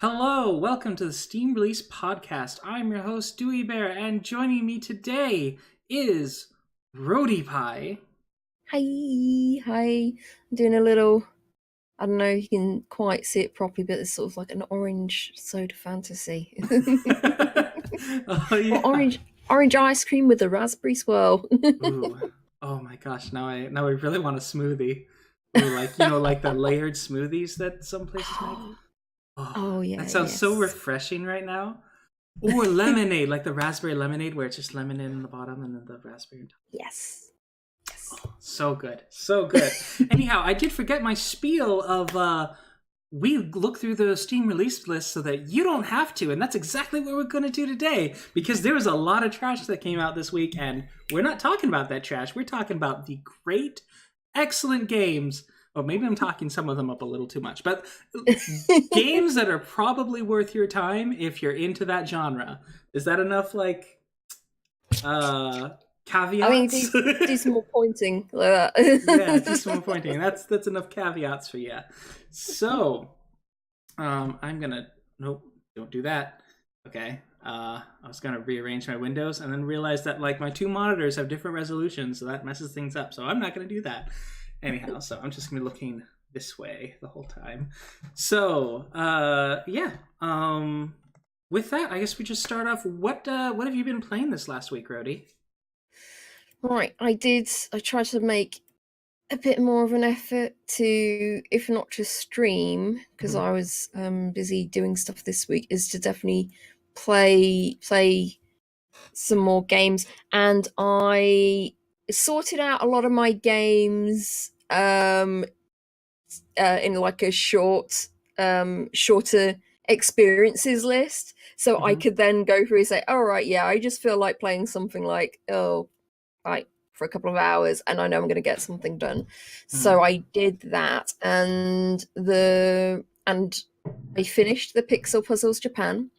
Hello, welcome to the Steam Release Podcast. I'm your host, Dewey Bear, and joining me today is Roadie Pie. Hi. I'm doing a little, I don't know if you can quite see it properly, but it's sort of like an orange soda fantasy. Oh, Or yeah. orange ice cream with a raspberry swirl. Ooh. Oh my gosh, now I really want a smoothie. Ooh, like the layered smoothies that some places make. Oh, Oh that yeah, sounds so yes. refreshing right now. Or lemonade, like the raspberry lemonade where it's just lemon in the bottom and then the raspberry on top. Yes. Yes. So good. So good. Anyhow, I did forget my spiel of we look through the Steam release list so that you don't have to, and that's exactly what we're going to do today because there was a lot of trash that came out this week, and we're not talking about that trash. We're talking about the great, excellent games. Well, maybe I'm talking some of them up a little too much, but games that are probably worth your time if you're into that genre. Is that enough, like, uh, I think caveats? do some more pointing like Yeah, do some more that. pointing. That's enough caveats for you. So, I'm gonna nope, don't do that. Okay. I was gonna rearrange my windows and then realized that like my two monitors have different resolutions, so that messes things up. So I'm not gonna do that. Anyhow, so I'm just gonna be looking this way the whole time. So, yeah. With that, I guess we just start off. What have you been playing this last week, Rody? Right, I tried to make a bit more of an effort to, if not just stream, because Mhm. I was busy doing stuff this week, is to definitely play some more games. And I sorted out a lot of my games in like a shorter experiences list, so I Mhm. could then go through and say, all right, yeah, I just feel like playing something like like for a couple of hours and I know I'm going to get something done. Mhm. So I did that, and I finished the Pixel Puzzles Japan,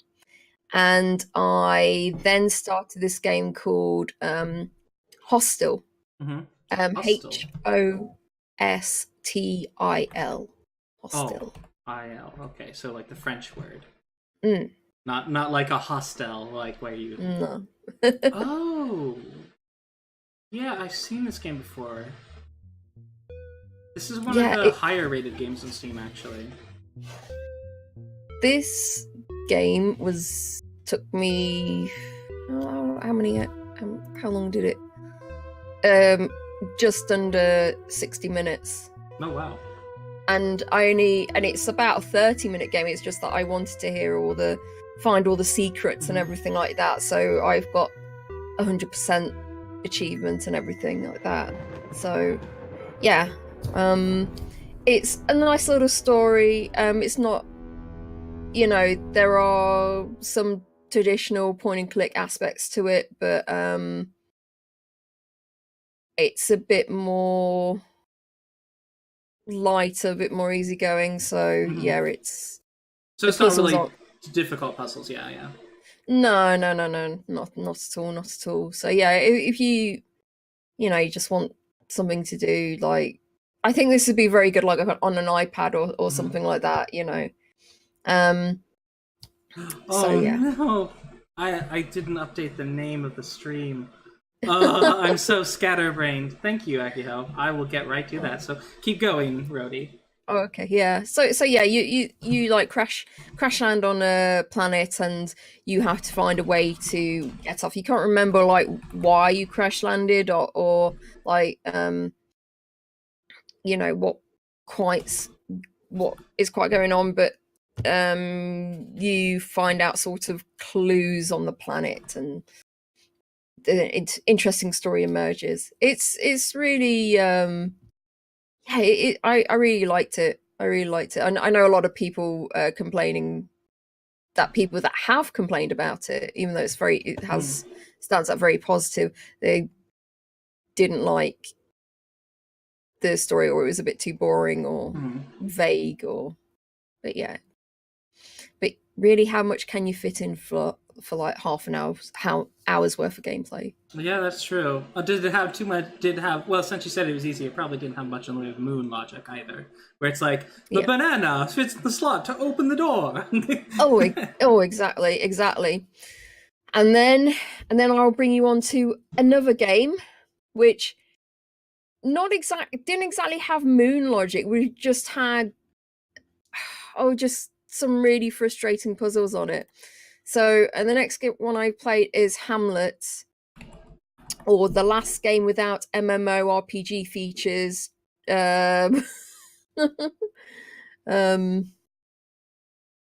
and I then started this game called Hostel. Mhm. Hostel. Hostil. Oh, Hostel. il. Okay, so like the French word, Mm, not like a hostel, like where you. no. Oh, yeah, I've seen this game before. This is one of Yeah, the higher rated games on Steam, actually. this game was took me how many how long did it just under 60 minutes, Oh wow. and it's about a 30-minute game. It's just that I wanted to find all the secrets and Mhm. everything like that, so I've got 100% achievement and everything like that. So yeah, it's a nice little story. It's not, there are some traditional point and click aspects to it, but it's a bit more lighter, a bit more easygoing. So Mhm. yeah, So the it's not puzzles really aren't. difficult puzzles. Yeah, yeah. No, not at all, not at all. So yeah, if you just want something to do, like, I think this would be very good, like on an iPad or Mhm. something like that. Um, so Oh yeah. no, I didn't update the name of the stream. I'm so scatterbrained. Thank you, Akiho. I will get right to that. So keep going, Rody. Oh, okay, yeah. So yeah, you like crash land on a planet, and you have to find a way to get off. You can't remember like why you crash landed, or like what quite what is quite going on, but you find out sort of clues on the planet, and the interesting story emerges. It's really yeah, I really liked it. I really liked it. I know a lot of people complaining, that people that have complained about it, even though it Hmm. has stands out very positive, they didn't like the story, or it was a bit too boring or Hmm. vague, or but yeah. But really, how much can you fit in for for like half an hour's worth of gameplay. Yeah, that's true. Did it have too much? Well, since you said it was easy, it probably didn't have much in the way of moon logic either, where it's like the banana fits the slot to open the door. oh, exactly. And then I'll bring you on to another game, which didn't exactly have moon logic. We just had just some really frustrating puzzles on it. So, and the next one I played is Hamlet, or the last game without MMORPG features. All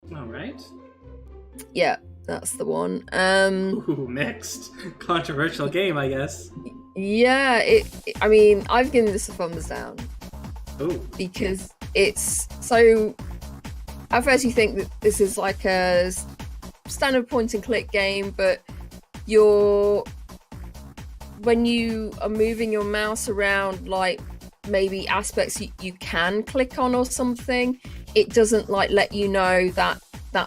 right. Yeah, that's the one. Ooh, mixed. Controversial game, I guess. Yeah, I mean, I've given this a thumbs down. Ooh. Because it's so... At first you think that this is like a standard point-and-click game, but when you are moving your mouse around, like maybe aspects you can click on or something, it doesn't like let you know that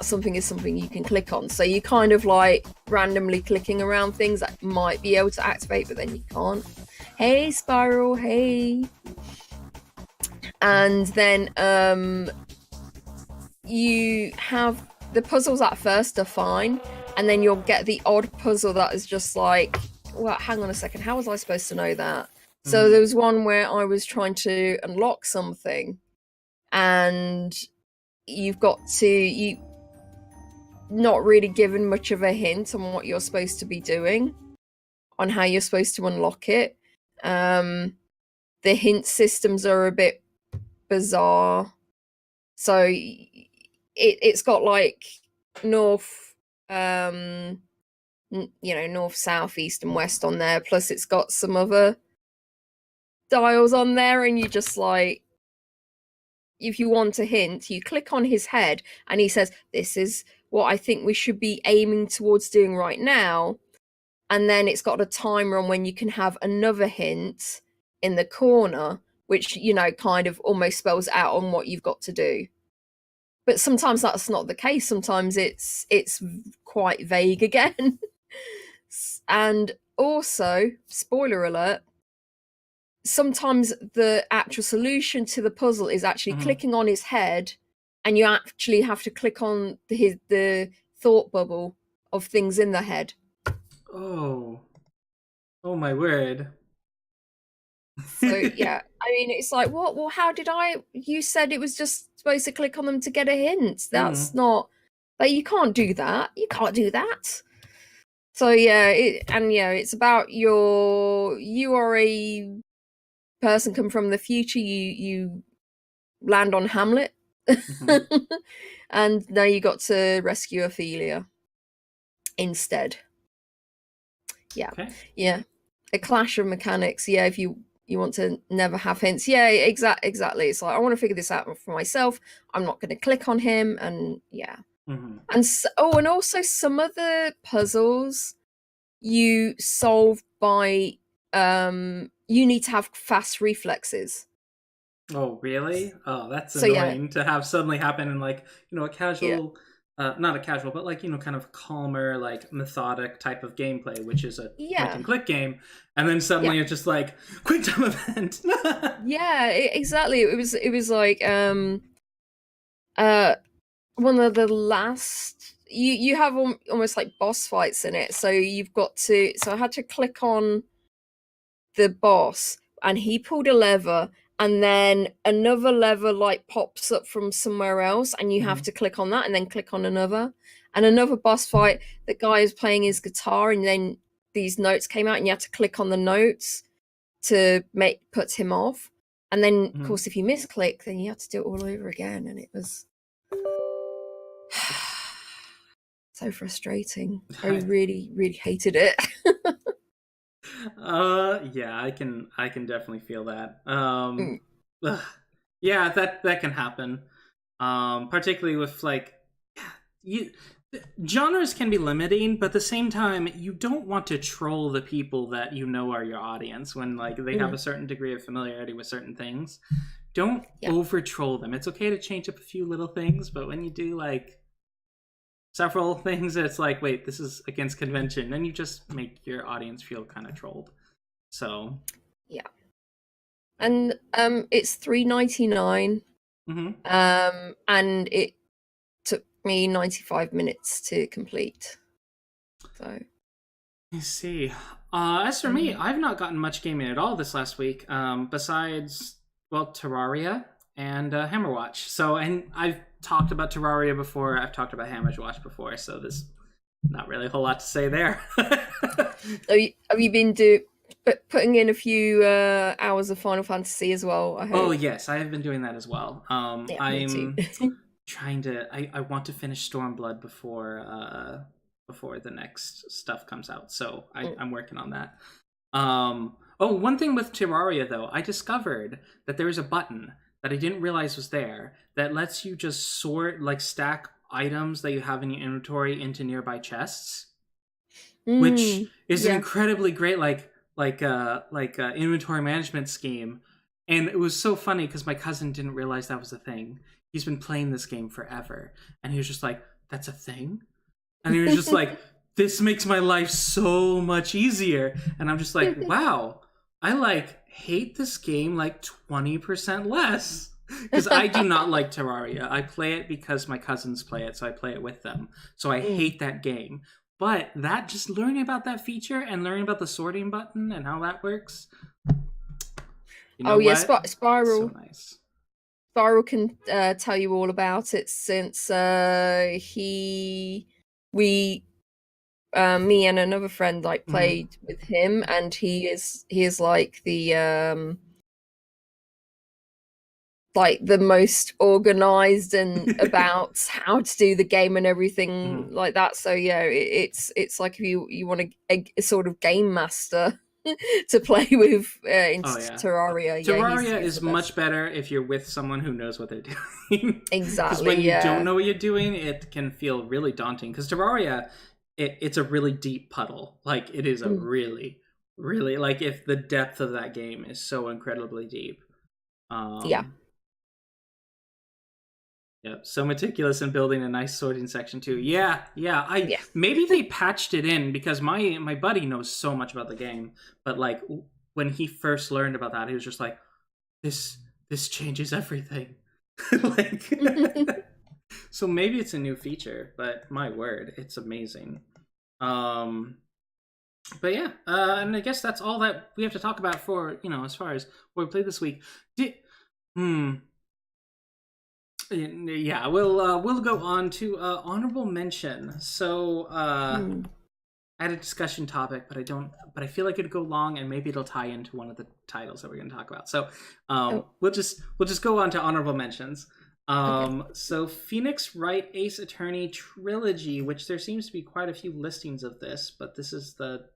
something is something you can click on. So you kind of like randomly clicking around things that might be able to activate, but then you can't. Hey, Spiral, hey. And then you have the puzzles at first are fine, and then you'll get the odd puzzle that is just like, well, hang on a second, how was I supposed to know that? So there was one where I was trying to unlock something, and you've not really given much of a hint on what you're supposed to be doing, on how you're supposed to unlock it. The hint systems are a bit bizarre. So it's got like north, north, south, east, and west on there. Plus, it's got some other dials on there, and you just like, if you want a hint, you click on his head, and he says, "This is what I think we should be aiming towards doing right now." And then it's got a timer on when you can have another hint in the corner, which, kind of almost spells out on what you've got to do. But sometimes that's not the case. Sometimes it's quite vague again. And also, spoiler alert, sometimes the actual solution to the puzzle is actually clicking on his head, and you actually have to click on the thought bubble of things in the head. Oh my word. So yeah, I mean, it's like, what? Well, how did you said it was just supposed to click on them to get a hint. That's not, like, you can't do that. You can't do that. So yeah, it's about you are a person come from the future. You land on Hamlet, and now you got to rescue Ophelia instead. Yeah. Okay. Yeah, a clash of mechanics. Yeah, if you want to never have hints. Yeah, exactly. It's like, I want to figure this out for myself. I'm not going to click on him, and yeah. And and also some of the puzzles you solve by you need to have fast reflexes. Oh, really? Oh, that's annoying to have suddenly happen in, like, a casual, not a casual, but like, kind of calmer, like methodic type of gameplay, which is a point and click game. And then suddenly it's just like quick time event. Yeah, exactly. It was like one of the last, you have almost like boss fights in it. So I had to click on the boss, and he pulled a lever, and then another lever like pops up from somewhere else, and you have to click on that and then click on another. And another boss fight, the guy is playing his guitar, and then these notes came out, and you had to click on the notes to put him off. And then of course, if you misclick, then you had to do it all over again, and it was so frustrating. I really, really hated it. Yeah, I can definitely feel that. Yeah, that can happen. Particularly with, like, genres can be limiting, but at the same time, you don't want to troll the people that are your audience when, like, they have a certain degree of familiarity with certain things. Don't over troll them. It's okay to change up a few little things, but when you do, like, several things that it's like, wait, this is against convention, and you just make your audience feel kind of trolled. So yeah, and it's $3.99, and it took me 95 minutes to complete. So I see. As for me, I've not gotten much gaming at all this last week. Besides, well, Terraria and Hammerwatch. So, and I've talked about Terraria before. I've talked about Hammerwatch before. So there's not really a whole lot to say there. Have you been putting in a few hours of Final Fantasy as well? I hope. Oh yes, I have been doing that as well. Yeah, I'm trying to. I want to finish Stormblood before the next stuff comes out. So I'm working on that. One thing with Terraria though, I discovered that there's a button that I didn't realize was there that lets you just stack items that you have in your inventory into nearby chests, which is an incredibly great inventory management scheme. And it was so funny because my cousin didn't realize that was a thing. He's been playing this game forever, and he was just like, "That's a thing." And he was just like, this makes my life so much easier. And I'm just like, wow, I hate this game 20% less. Because I do not like Terraria. I play it because my cousins play it, so I play it with them. So I hate that game. But just learning about that feature and learning about the sorting button and how that works. Spiral. So nice. Spiral can tell you all about it since me and another friend played with him, and he is like the most organized and about how to do the game and everything like that. So yeah, it's like if you want a sort of game master to play with Terraria. Terraria is much better if you're with someone who knows what they're doing. Exactly. Because when you don't know what you're doing, it can feel really daunting. Because Terraria, it's a really deep puddle. It is a really, really if the depth of that game is so incredibly deep. Yep, so meticulous in building a nice sorting section too. Maybe they patched it in because my buddy knows so much about the game, but when he first learned about that, he was just like, this changes everything. So maybe it's a new feature, but my word, it's amazing. But yeah, and I guess that's all that we have to talk about for as far as what we played this week. Yeah, we'll go on to honorable mention. So I had a discussion topic, but I feel like it'd go long, and maybe it'll tie into one of the titles that we're going to talk about. So we'll just go on to honorable mentions. So Phoenix Wright Ace Attorney Trilogy, which there seems to be quite a few listings of this, but this is the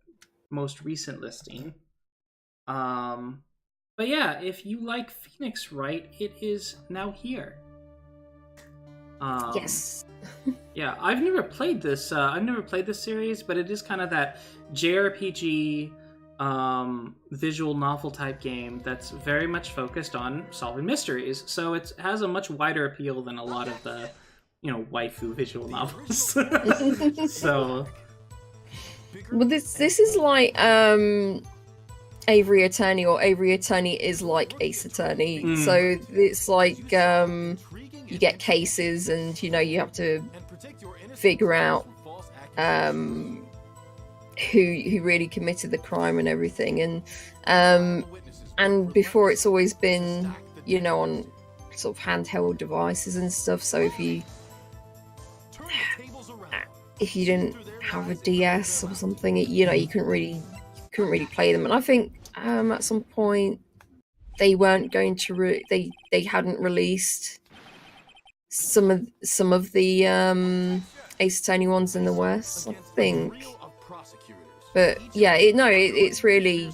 most recent listing. But yeah, if you like Phoenix Wright, it is now here. Yes. Yeah, I've never played this. I've never played this series, but it is kind of that JRPG, visual novel type game that's very much focused on solving mysteries. So it has a much wider appeal than a lot of the, waifu visual novels. So, well, this is like Avery Attorney, or Avery Attorney is like Ace Attorney. So it's like you get cases, and you have to figure out who really committed the crime and everything. And before, it's always been on sort of handheld devices and stuff. So if you didn't have a DS or something, you couldn't really play them. And I think at some point they weren't going to they hadn't released some of the Ace Attorney ones in the West, I think. But yeah, it's really.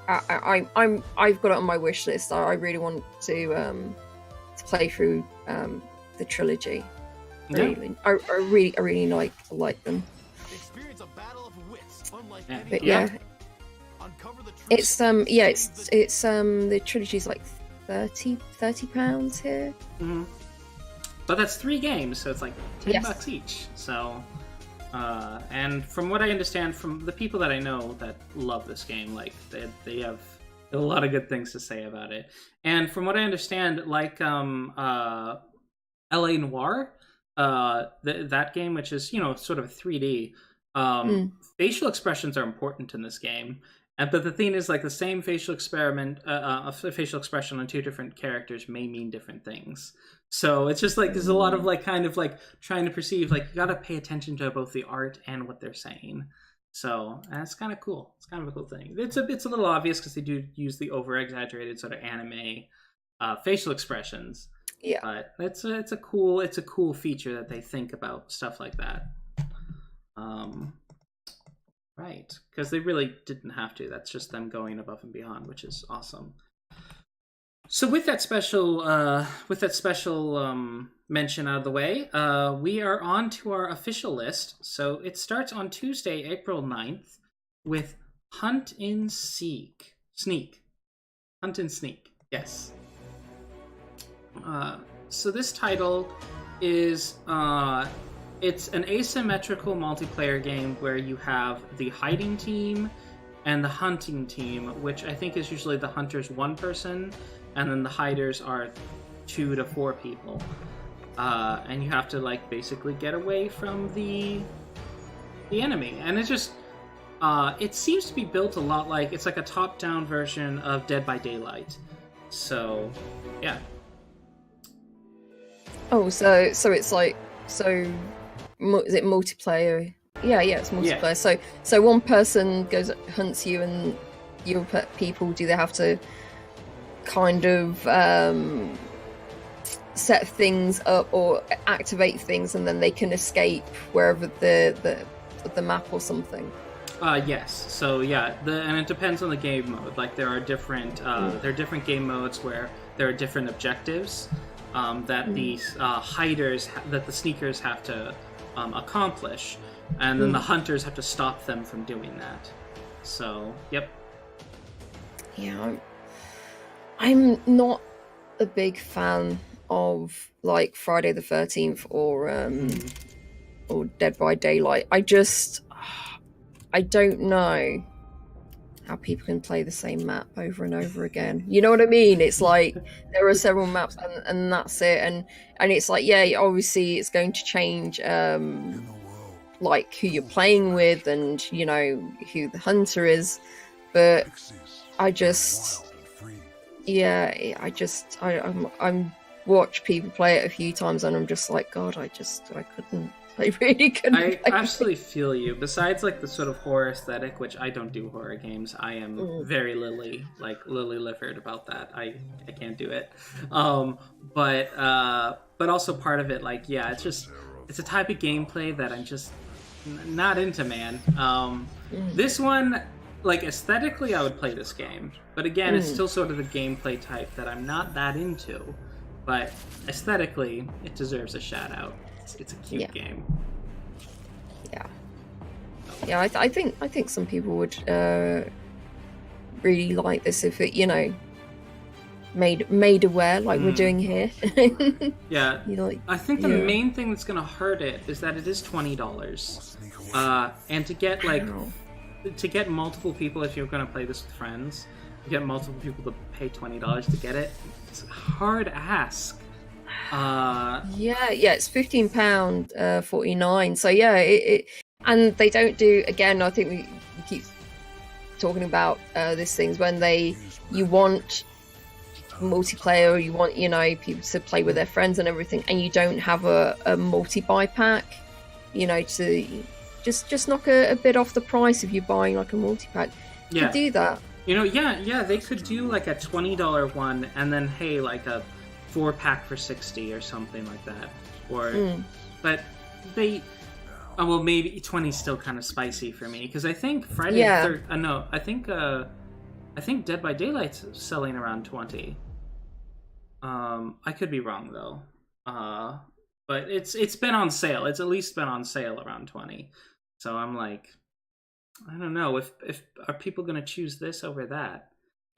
I've got it on my wish list. I really want to play through the trilogy. Really, I really like them. But yeah, it's the trilogy's like £30 here. But that's 3 games, so it's like $10 Yes. each. So, and from what I understand from the people that I know that love this game, like they have a lot of good things to say about it. And from what I understand, like LA Noire, that game, which is sort of 3D, facial expressions are important in this game. But the thing is, like, the same facial facial expression on 2 different characters may mean different things. So it's just like there's a lot of like kind of like trying to perceive, like, you got to pay attention to both the art and what they're saying. So that's kind of cool. It's kind of a cool thing. It's a little obvious because they do use the over exaggerated sort of anime facial expressions. Yeah. But it's a cool feature that they think about stuff like that. Right, because they really didn't have to. That's just them going above and beyond, which is awesome. So with that special mention out of the way, we are on to our official list. So it starts on Tuesday, April 9th, with Hunt and Sneak. Hunt and Sneak, yes. So this title is it's an asymmetrical multiplayer game where you have the hiding team and the hunting team, which I think is usually the hunters 1 person, and then the hiders are 2 to 4 people. And you have to like basically get away from the enemy. And it's just it seems to be built a lot like it's like a top-down version of Dead by Daylight. So yeah. Oh, so it's like is it multiplayer? Yeah, it's multiplayer. Yeah. So one person goes hunts you, and your people, do they have to kind of set things up or activate things, and then they can escape wherever the map or something? Yes. So yeah, and it depends on the game mode. Like there are different game modes where there are different objectives that the hiders, that the sneakers have to accomplish, and then the hunters have to stop them from doing that. So, yep. Yeah, I'm not a big fan of like Friday the 13th or Dead by Daylight. I don't know how people can play the same map over and over again. You know what I mean? It's like there are several maps and that's it. And it's like, yeah, obviously it's going to change like who you're playing with and who the hunter is. But I watched people play it a few times and I'm just like, God, I couldn't. I really couldn't. I absolutely feel you. Besides, like, the sort of horror aesthetic, which I don't do horror games. I am very lily livered about that. I can't do it. But also part of it, like, yeah, it's a type of gameplay that I'm just not into, man. This one, like, aesthetically, I would play this game. But again, it's still sort of the gameplay type that I'm not that into. But aesthetically, it deserves a shout out. It's a cute game. Yeah, I think some people would really like this if it made aware like we're doing here. Yeah, I think the main thing that's gonna hurt it is that it is $20, and to get multiple people, if you're gonna play this with friends, to get multiple people to pay $20 to get it, it's a hard ask. It's £15.49. So yeah, it and they don't do, again, I think we keep talking about these things when you want multiplayer, or you want people to play with their friends and everything, and you don't have a multi-buy pack, to just knock a bit off the price if you're buying like a multi-pack. You could do that. They could do like a $20 one, and then hey, like a 4-pack for $60 or something like that. But they, well, maybe 20 is still kind of spicy for me, because I think I think Dead by Daylight's selling around 20. I could be wrong though. But it's been on sale. It's at least been on sale around 20. So I'm like, I don't know if are people going to choose this over that.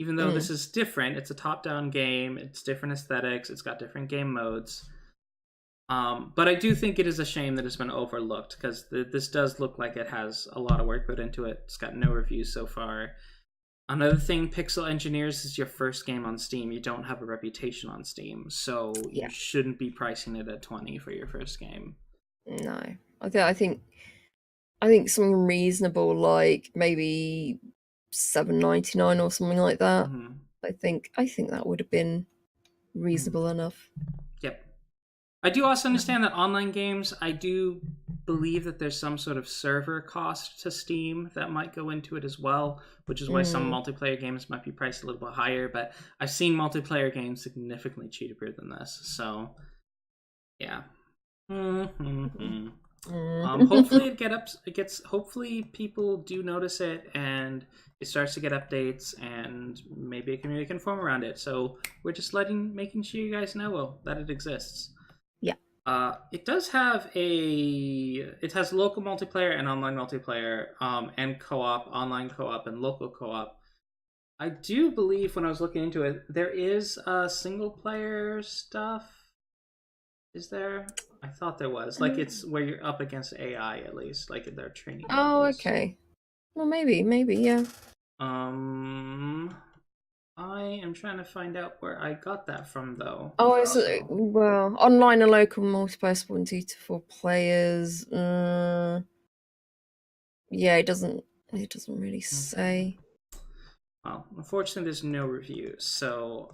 Even though this is different, it's a top-down game, it's different aesthetics, it's got different game modes. But I do think it is a shame that it's been overlooked, because this does look like it has a lot of work put into it. It's got no reviews so far. Another thing, Pixel Engineers is your first game on Steam. You don't have a reputation on Steam, so you shouldn't be pricing it at $20 for your first game. No, I think something reasonable, like maybe $7.99 or something like that. Mm-hmm. I think that would have been reasonable enough. Yep. I do also understand that online games, I do believe that there's some sort of server cost to Steam that might go into it as well, which is why some multiplayer games might be priced a little bit higher, but I've seen multiplayer games significantly cheaper than this, so yeah. Hopefully hopefully people do notice it and it starts to get updates, and maybe a community can form around it. So we're just making sure you guys know that it exists. Yeah. It does have it has local multiplayer and online multiplayer, and co-op, online co-op and local co-op. I do believe when I was looking into it, there is single player stuff. Is there? I thought there was. Like, it's where you're up against AI, at least. Like, they're training. Oh, levels. Okay. Well, maybe, yeah. I am trying to find out where I got that from, though. Oh, it's well, online and local multiplayer supporting 2 to 4 players. Yeah, it doesn't really say. Well, unfortunately, there's no reviews. So,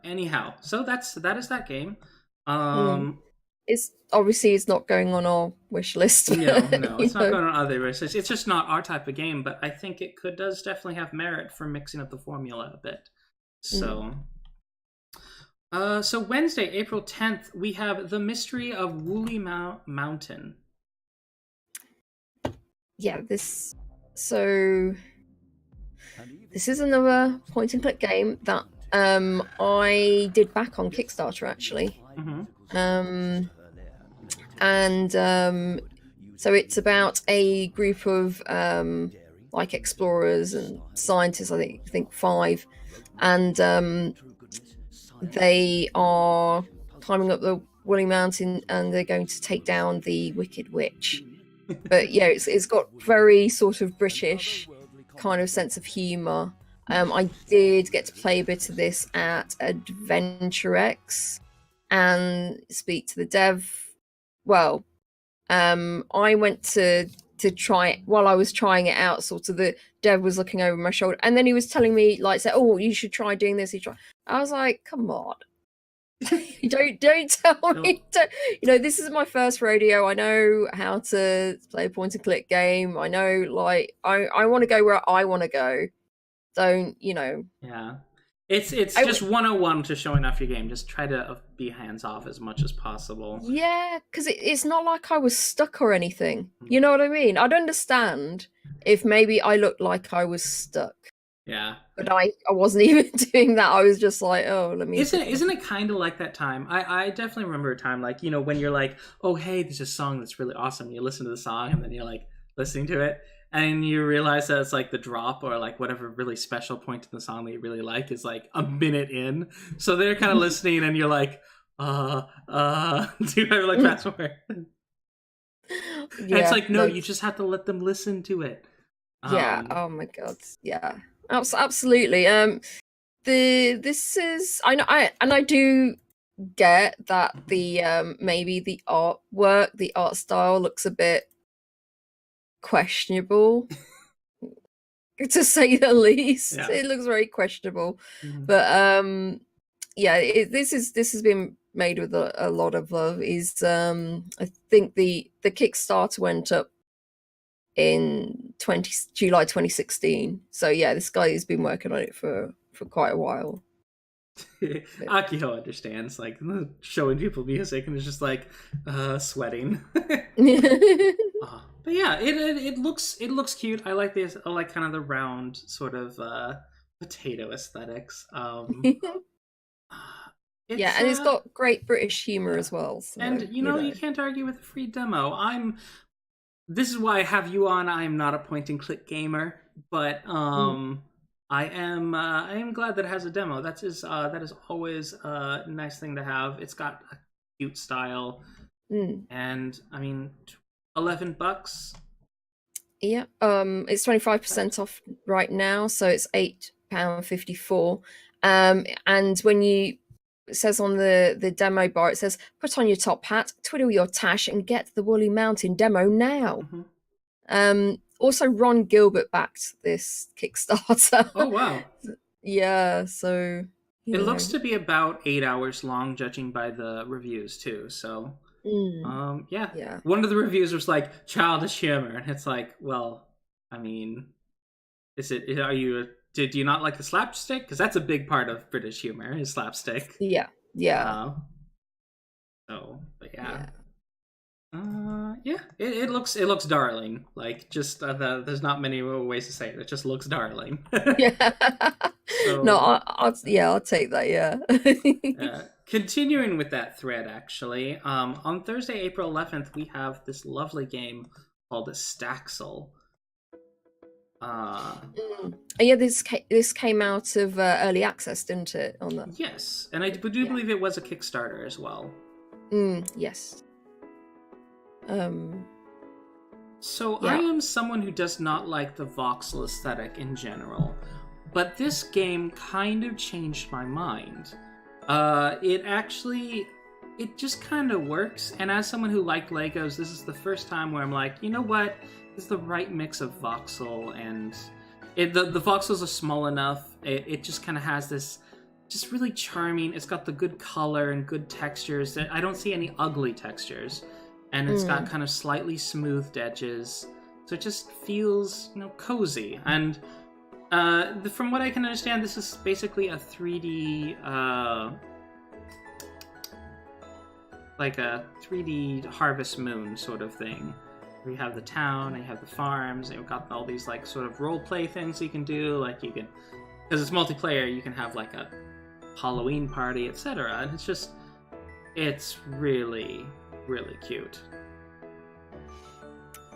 anyhow, so that is that game. It's obviously not going on our wish list. No, it's not going on other wish lists. It's just not our type of game, but I think it does definitely have merit for mixing up the formula a bit. So, so Wednesday, April 10th, we have The Mystery of Woolley Mountain. Yeah, this is another point and click game that I did back on Kickstarter, actually. So it's about a group of like explorers and scientists, I think 5, and they are climbing up the Woolley Mountain, and they're going to take down the Wicked Witch. But yeah, it's got very sort of British kind of sense of humor. I did get to play a bit of this at AdventureX and speak to the dev. Well, I went to try it. While I was trying it out, sort of the dev was looking over my shoulder, and then he was telling me, like, say, "Oh, you should try doing this." I was like, "Come on." don't tell me. This is my first rodeo. I know how to play a point and click game. I know, like, I want to go where I want to go. Don't. Yeah, it's just 101 to showing off your game. Just try to be hands off as much as possible. Yeah, because it's not like I was stuck or anything. You know what I mean? I'd understand if maybe I looked like I was stuck. Yeah, but I wasn't even doing that. I was just like, oh, let me. Isn't it kind of like that time? I definitely remember a time, like, when you're like, oh, hey, there's a song that's really awesome. You listen to the song, and then you're like listening to it, and you realize that it's like the drop or like whatever really special point in the song that you really like is like a minute in. So they're kind of listening, and you're like, do you ever like fast forward? Yeah, it's like, no, you just have to let them listen to it. Yeah. Oh my god. Yeah. Absolutely. This is I do get that the maybe the artwork, the art style looks a bit questionable, to say the least. Yeah. It looks very questionable, but yeah, this has been made with a lot of love. I think the Kickstarter went up in July 2016. So yeah, this guy has been working on it for quite a while. Akio understands, like, showing people music and is just like sweating. But yeah, it looks cute. I like this. I like kind of the round sort of potato aesthetics. Yeah, and it's got great British humor as well. So, and you can't argue with a free demo. This is why I have you on. I am not a point and click gamer, but I am glad that it has a demo. That is always a nice thing to have. It's got cute style. Mm. And I mean, $11. Yeah. It's 25% off right now, so it's £8.54. And when you it says on the demo bar, it says, "Put on your top hat, twiddle your tash, and get the Woolly Mountain demo now." Also, Ron Gilbert backed this Kickstarter. Oh wow! Yeah, so It looks to be about 8 hours long, judging by the reviews too. So, yeah. One of the reviews was like childish humor, and it's like, well, I mean, is it? Are you? Do you not like the slapstick? Because that's a big part of British humor is slapstick. Yeah. But yeah. It looks darling. Like just there's not many ways to say it. It just looks darling. Yeah. So, no, I'll take that. Yeah. Continuing with that thread, actually, on Thursday, April 11th, we have this lovely game called Staxel. Yeah, this came out of early access, didn't it? On that. Yes, and I do believe it was a Kickstarter as well. Yes. So I am someone who does not like the voxel aesthetic in general, but this game kind of changed my mind. It just kind of works, and as someone who liked Legos, this is the first time where I'm like, you know what? It's the right mix of voxel, and the voxels are small enough. It just kind of has this just really charming. It's got the good color and good textures. I don't see any ugly textures, and it's got kind of slightly smoothed edges, so it just feels cozy. And from what I can understand, this is basically a 3D like a 3D Harvest Moon sort of thing. We have the town, and you have the farms, and we've got all these like sort of role play things you can do. Like you can, because it's multiplayer, you can have like a Halloween party, etc. And it's really, really cute.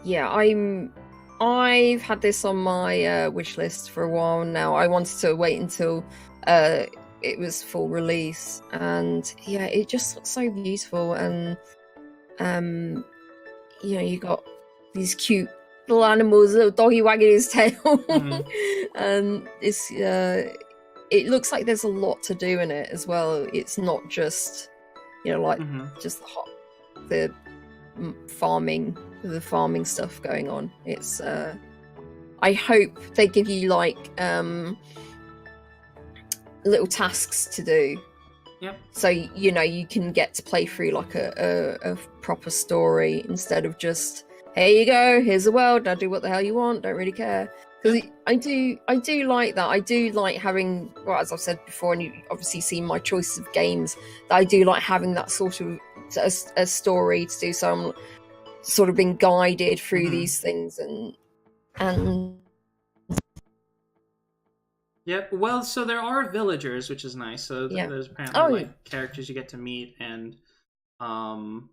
Yeah, I've had this on my wish list for a while now. I wanted to wait until it was full release, and yeah, it just looks so beautiful. And you got these cute little animals, little doggy wagging his tail, and it looks like there's a lot to do in it as well. It's not just just the farming stuff going on. It's I hope they give you like little tasks to do. Yep. So you can get to play through like a proper story instead of just, here you go, here's the world, now do what the hell you want, don't really care. Because I do like that. I do like having, well, as I've said before, and you obviously seen my choice of games, that I do like having that sort of a story to do. So I'm sort of being guided through these things and Yep. Well, so there are villagers, which is nice. So there's apparently characters you get to meet, and and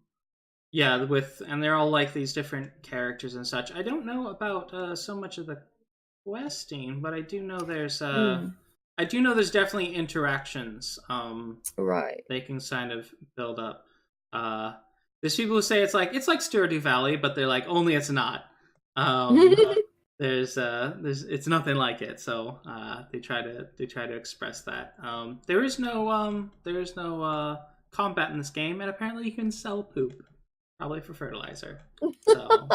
they're all like these different characters and such. I don't know about so much of the questing, but I do know there's definitely interactions. Right. They can kind of build up. There's people who say it's like Stardew Valley, but they're like, only it's not. There's it's nothing like it. So they try to express that. There is no combat in this game, and apparently you can sell poop, probably for fertilizer. So.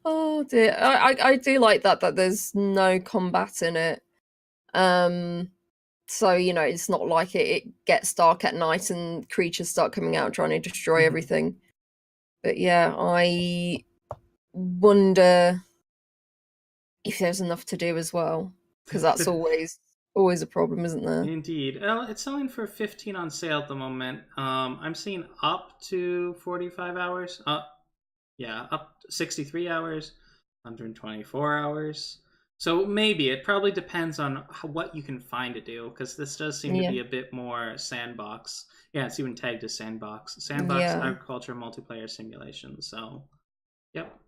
Oh dear, I do like that there's no combat in it. So it's not like it gets dark at night and creatures start coming out trying to destroy everything. But yeah, I wonder if there's enough to do as well, because that's always a problem, isn't there? Indeed. Well, it's selling for $15 on sale at the moment. I'm seeing up to 45 hours. Up to 63 hours, 124 hours. So maybe it probably depends on what you can find to do, because this does seem to be a bit more sandbox. Yeah, it's even tagged as sandbox agriculture multiplayer simulation. So, yep.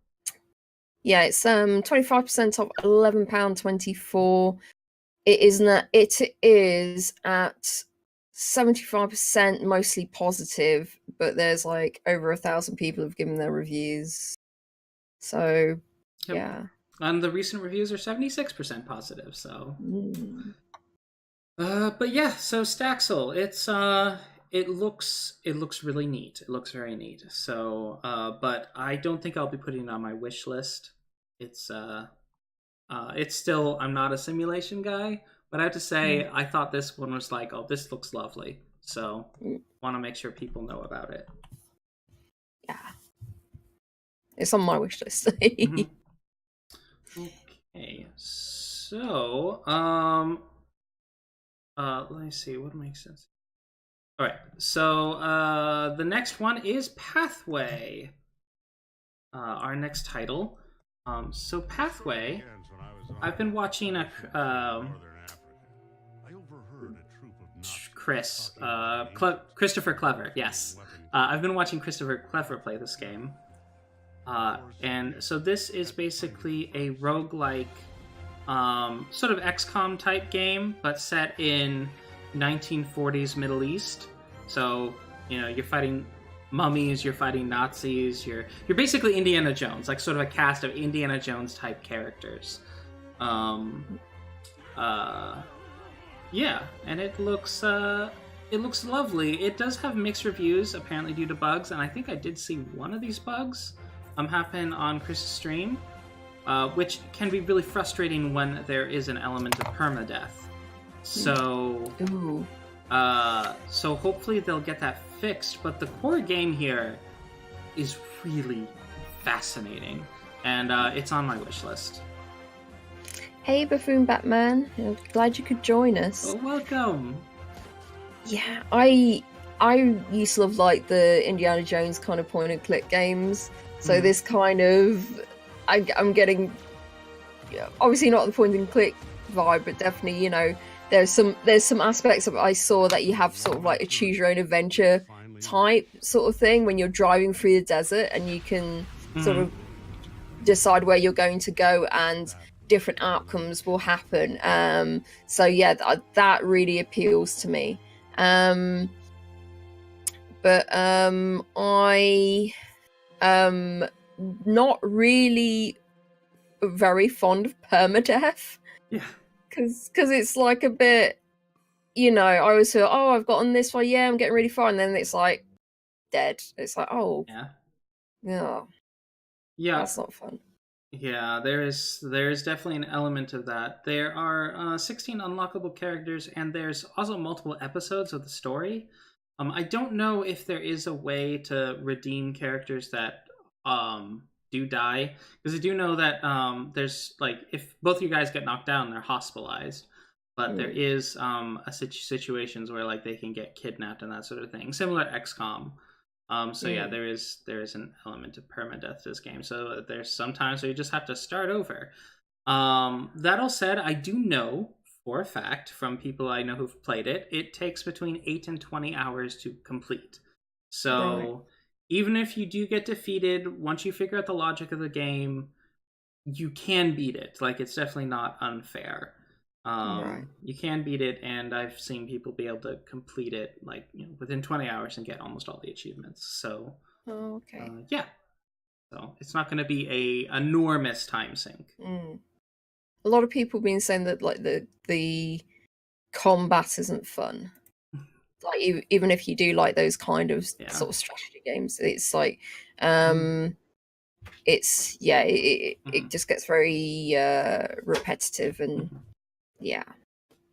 Yeah, it's 25% off, £11.24. It is at 75% mostly positive, but there's like over 1,000 people have given their reviews. So, Yep. yeah. And the recent reviews are 76% positive, so. Mm. But yeah, so Staxel, it looks really neat. It looks very neat. So, but I don't think I'll be putting it on my wish list. It's still, I'm not a simulation guy, but I have to say I thought this one was like, oh, this looks lovely. So, want to make sure people know about it. Yeah, it's on my wish list. Mm-hmm. Okay, so let me see what makes sense. All right, so the next one is Pathway. Our next title. So Pathway, I've been watching Christopher Clever. Yes, I've been watching Christopher Clever play this game. And so this is basically a roguelike, sort of XCOM type game, but set in 1940s Middle East. So, you're fighting mummies, you're fighting Nazis, you're basically Indiana Jones, like sort of a cast of Indiana Jones type characters. Yeah, and it looks lovely. It does have mixed reviews, apparently due to bugs, and I think I did see one of these bugs happen on Chris's stream, which can be really frustrating when there is an element of permadeath. So, so hopefully they'll get that fixed. But the core game here is really fascinating, and it's on my wish list. Hey, Buffoon Batman! Glad you could join us. Oh, welcome. Yeah, I used to love like the Indiana Jones kind of point and click games. So this kind of, I'm getting, obviously not the point and click vibe, but definitely, there's some aspects of it I saw that you have sort of like a choose your own adventure type sort of thing when you're driving through the desert and you can sort of decide where you're going to go and different outcomes will happen. So yeah, that really appeals to me. But I not really very fond of permadeath. Yeah. Because it's like a bit, I always feel, oh, I've gotten this far, yeah, I'm getting really far, and then it's like dead. It's like, oh, yeah, that's not fun. Yeah, there is definitely an element of that. There are 16 unlockable characters, and there's also multiple episodes of the story. I don't know if there is a way to redeem characters that do die, because I do know that there's like, if both of you guys get knocked down, they're hospitalized, but there is situations where like they can get kidnapped and that sort of thing, similar to XCOM. So yeah, there is an element of permadeath to this game. So there's sometimes where you just have to start over. That all said, I do know for a fact from people I know who've played it, it takes between 8 and 20 hours to complete. So even if you do get defeated, once you figure out the logic of the game, you can beat it. Like, it's definitely not unfair. You can beat it, and I've seen people be able to complete it like within 20 hours and get almost all the achievements. So yeah, so it's not going to be a enormous time sink. A lot of people have been saying that like the combat isn't fun. Like even if you do like those kind of sort of strategy games, it's like it's it just gets very repetitive and yeah.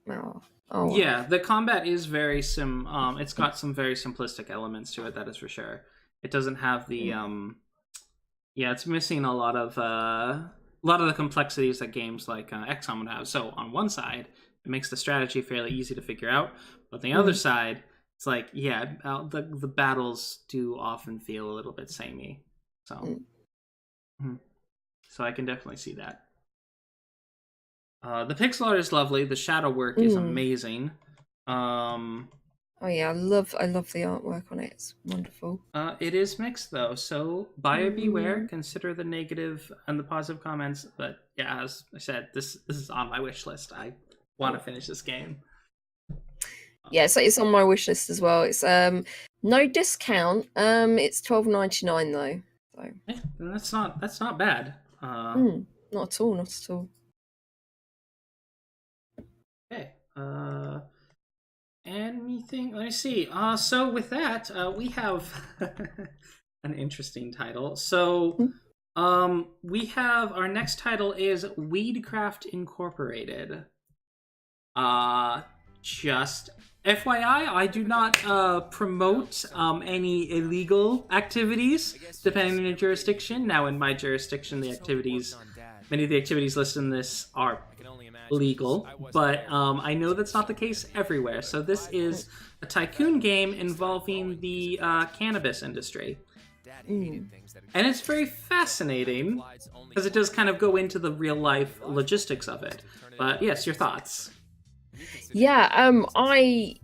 Yeah, the combat is very it's got some very simplistic elements to it, that is for sure. It doesn't have the it's missing a lot of the complexities that games like XCOM would have. So on one side, it makes the strategy fairly easy to figure out, but the other side, it's like the battles do often feel a little bit samey. So so I can definitely see that. The pixel art is lovely. The shadow work is amazing. Oh yeah, I love the artwork on it. It's wonderful. It is mixed though, so buyer beware. Consider the negative and the positive comments. But yeah, as I said, this is on my wish list. I want to finish this game. Yeah, so it's on my wish list as well. It's no discount. It's $12.99 though. So Yeah, that's not bad. not at all, not at all. Okay. Anything? Let me see. So with that, we have an interesting title. So, we have our next title is Weedcraft Incorporated. Just FYI, I do not promote any illegal activities depending on your jurisdiction. Now, in my jurisdiction, many of the activities listed in this are legal, but I know that's not the case everywhere. So this is a tycoon game involving the cannabis industry. And it's very fascinating because it does kind of go into the real life logistics of it. But yes, your thoughts. Yeah, I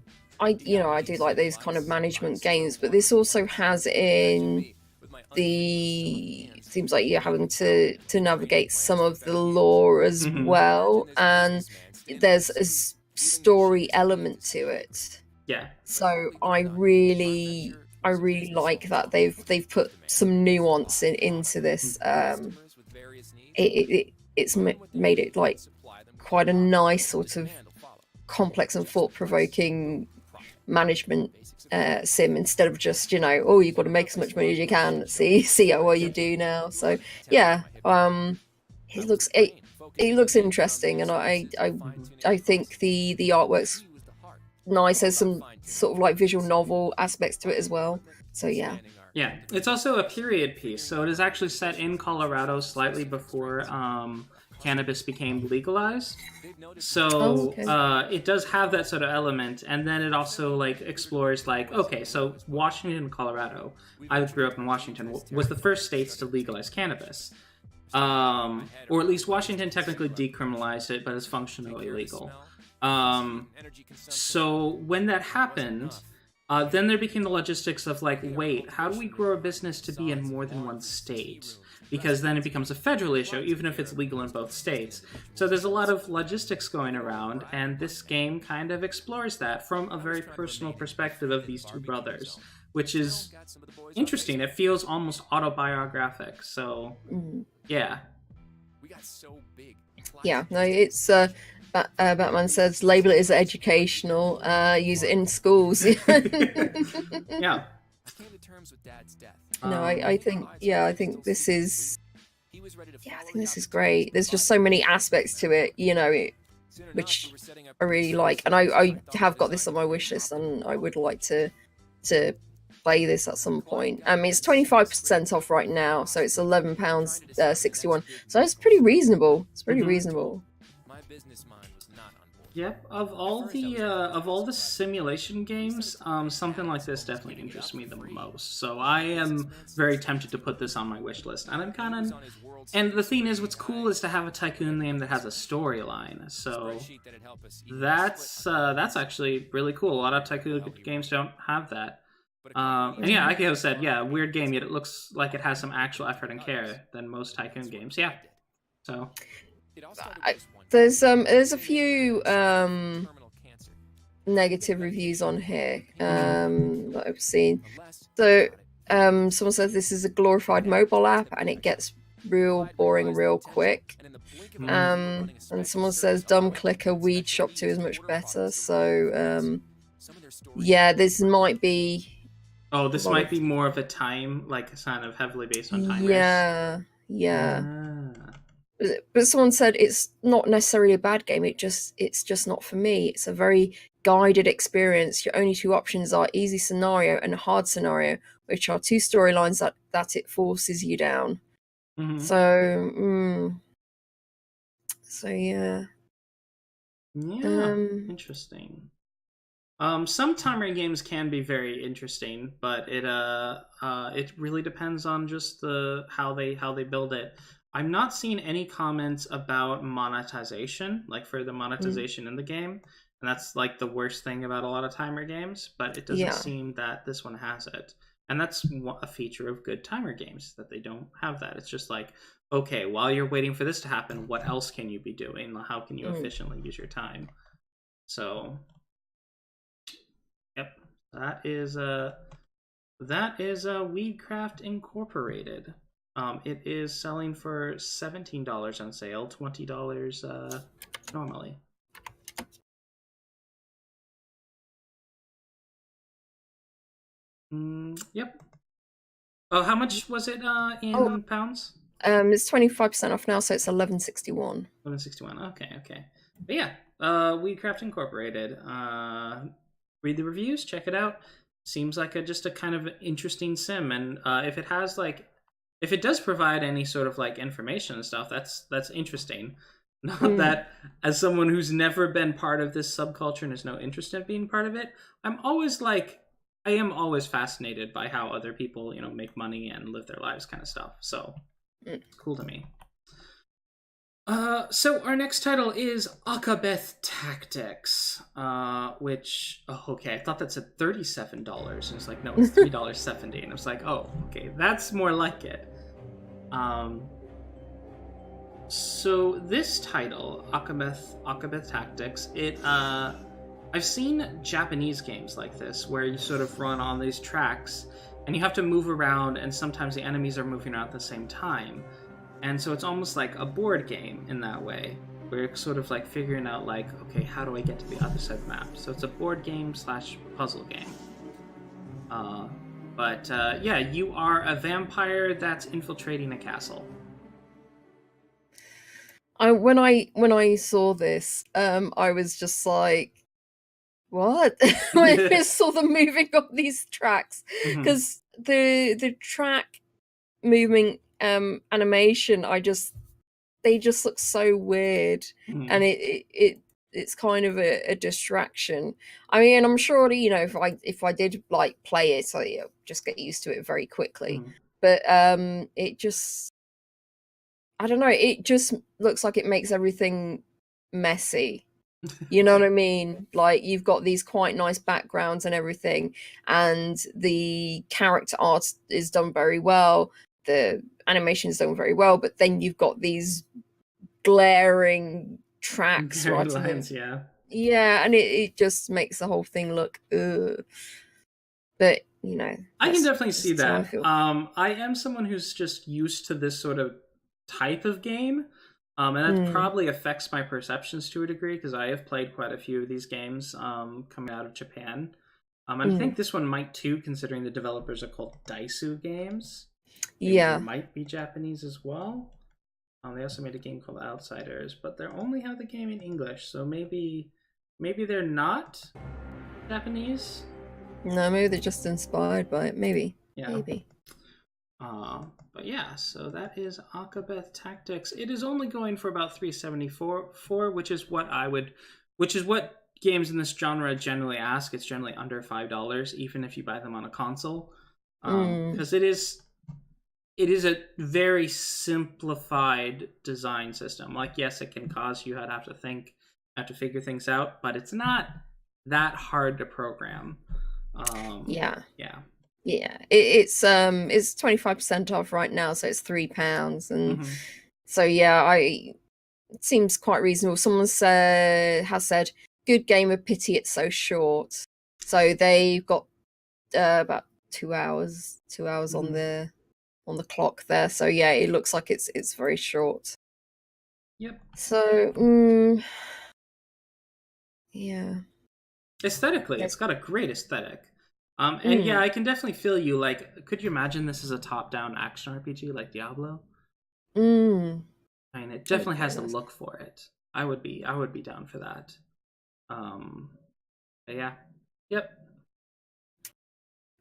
do like those kind of management games, but this also has in the seems like you're having to navigate some of the lore as well, and there's a story element to it. Yeah. So I really like that they've put some nuance into this. It's made it like quite a nice sort of complex and thought-provoking management sim instead of just you've got to make as much money as you can, see how well you do now. So yeah, it looks interesting, and I think the artwork's nice. There's some sort of like visual novel aspects to it as well, so yeah. It's also a period piece, so it is actually set in Colorado slightly before cannabis became legalized. So it does have that sort of element, and then it also like explores okay, so Washington and Colorado, I grew up in Washington, was the first states to legalize cannabis, or at least Washington technically decriminalized it, but it's functionally legal. So when that happened, then there became the logistics of wait, how do we grow a business to be in more than one state? Because then it becomes a federal issue, even if it's legal in both states. So there's a lot of logistics going around, and this game kind of explores that from a very personal perspective of these two brothers, which is interesting. It feels almost autobiographic. So, yeah. Yeah, no, it's Batman says label it as educational, use it in schools. Yeah. No, I think this is great. There's just so many aspects to it, which I really like, and I have got this on my wish list, and I would like to play this at some point. It's 25% off right now, so it's £11.61. So it's pretty reasonable. It's pretty reasonable. Yep. Of all the simulation games, something like this definitely interests me the most. So I am very tempted to put this on my wish list. And and the thing is, what's cool is to have a tycoon game that has a storyline. So that's actually really cool. A lot of tycoon games don't have that. And yeah, like I said, weird game, yet it looks like it has some actual effort and care than most tycoon games. Yeah. So. There's a few negative reviews on here that I've seen. So someone says this is a glorified mobile app and it gets real boring real quick. And someone says dumb clicker weed shop 2 is much better. So this might be. Oh, this might be more of a time, kind of heavily based on timers. Yeah. But someone said it's not necessarily a bad game. It's just not for me. It's a very guided experience. Your only two options are easy scenario and hard scenario, which are two storylines that it forces you down. So yeah. Yeah, interesting. Some timer games can be very interesting, but it really depends on just how they build it. I'm not seeing any comments about monetization, further monetization in the game, and that's the worst thing about a lot of timer games. But it doesn't seem that this one has it, and that's a feature of good timer games, that they don't have that. It's just okay, while you're waiting for this to happen, what else can you be doing? How can you efficiently use your time? So That is Weedcraft Incorporated. It is selling for $17 on sale, $20 normally. Yep. Oh, how much was it in pounds? It's 25% off now, so it's 11.61. 11.61. Okay. But yeah, Weedcraft Incorporated. Read the reviews, check it out. Seems like just a kind of interesting sim, and if it does provide any sort of like information and stuff, that's interesting. Not that as someone who's never been part of this subculture and has no interest in being part of it, I am always fascinated by how other people, make money and live their lives kind of stuff. So it's cool to me. So our next title is Akabeth Tactics, which, okay, I thought that said $37, and it's like, no, it's $3.70, and I was like, oh, okay, that's more like it. So this title, Akabeth Tactics, I've seen Japanese games like this, where you sort of run on these tracks, and you have to move around, and sometimes the enemies are moving around at the same time. And so it's almost like a board game in that way, where you're sort of like figuring out like, okay, how do I get to the other side of the map? So it's a board game / puzzle game. But yeah, you are a vampire that's infiltrating a castle. When I saw this, I was just like, what? When I saw them moving up these tracks, because the track moving animation, they just look so weird, and it's kind of a distraction. I mean, I'm sure, if I did like play it, I just get used to it very quickly. But it just, I don't know, it just looks like it makes everything messy. You know what I mean? Like, you've got these quite nice backgrounds and everything, and the character art is done very well. The animation is done very well, but then you've got these glaring tracks, right? Lines, yeah. Yeah, and it just makes the whole thing look But, I can definitely see that. I am someone who's just used to this sort of type of game. And that probably affects my perceptions to a degree, because I have played quite a few of these games coming out of Japan. And I think this one might too, considering the developers are called Daisu Games. Maybe they might be Japanese as well. They also made a game called Outsiders, but they only have the game in English, so maybe they're not Japanese. No, maybe they're just inspired by it. Maybe. Yeah. Maybe. But yeah, so that is Akabeth Tactics. It is only going for about $3.74, which is what games in this genre generally ask. It's generally under $5, even if you buy them on a console, because it is a very simplified design system. Like, yes, it can cause you to have to figure things out, but it's not that hard to program. Yeah. It's 25% off right now, so it's £3, and so yeah, it seems quite reasonable. Someone has said, "Good game, a pity it's so short." So they've got about 2 hours on the clock there. So yeah, it looks like it's very short. Yep. So yeah. Aesthetically, it's got a great aesthetic. And yeah, I can definitely feel you. Like, could you imagine this as a top-down action RPG like Diablo? I mean, it definitely has the look for it. I would be down for that. Yeah. Yep.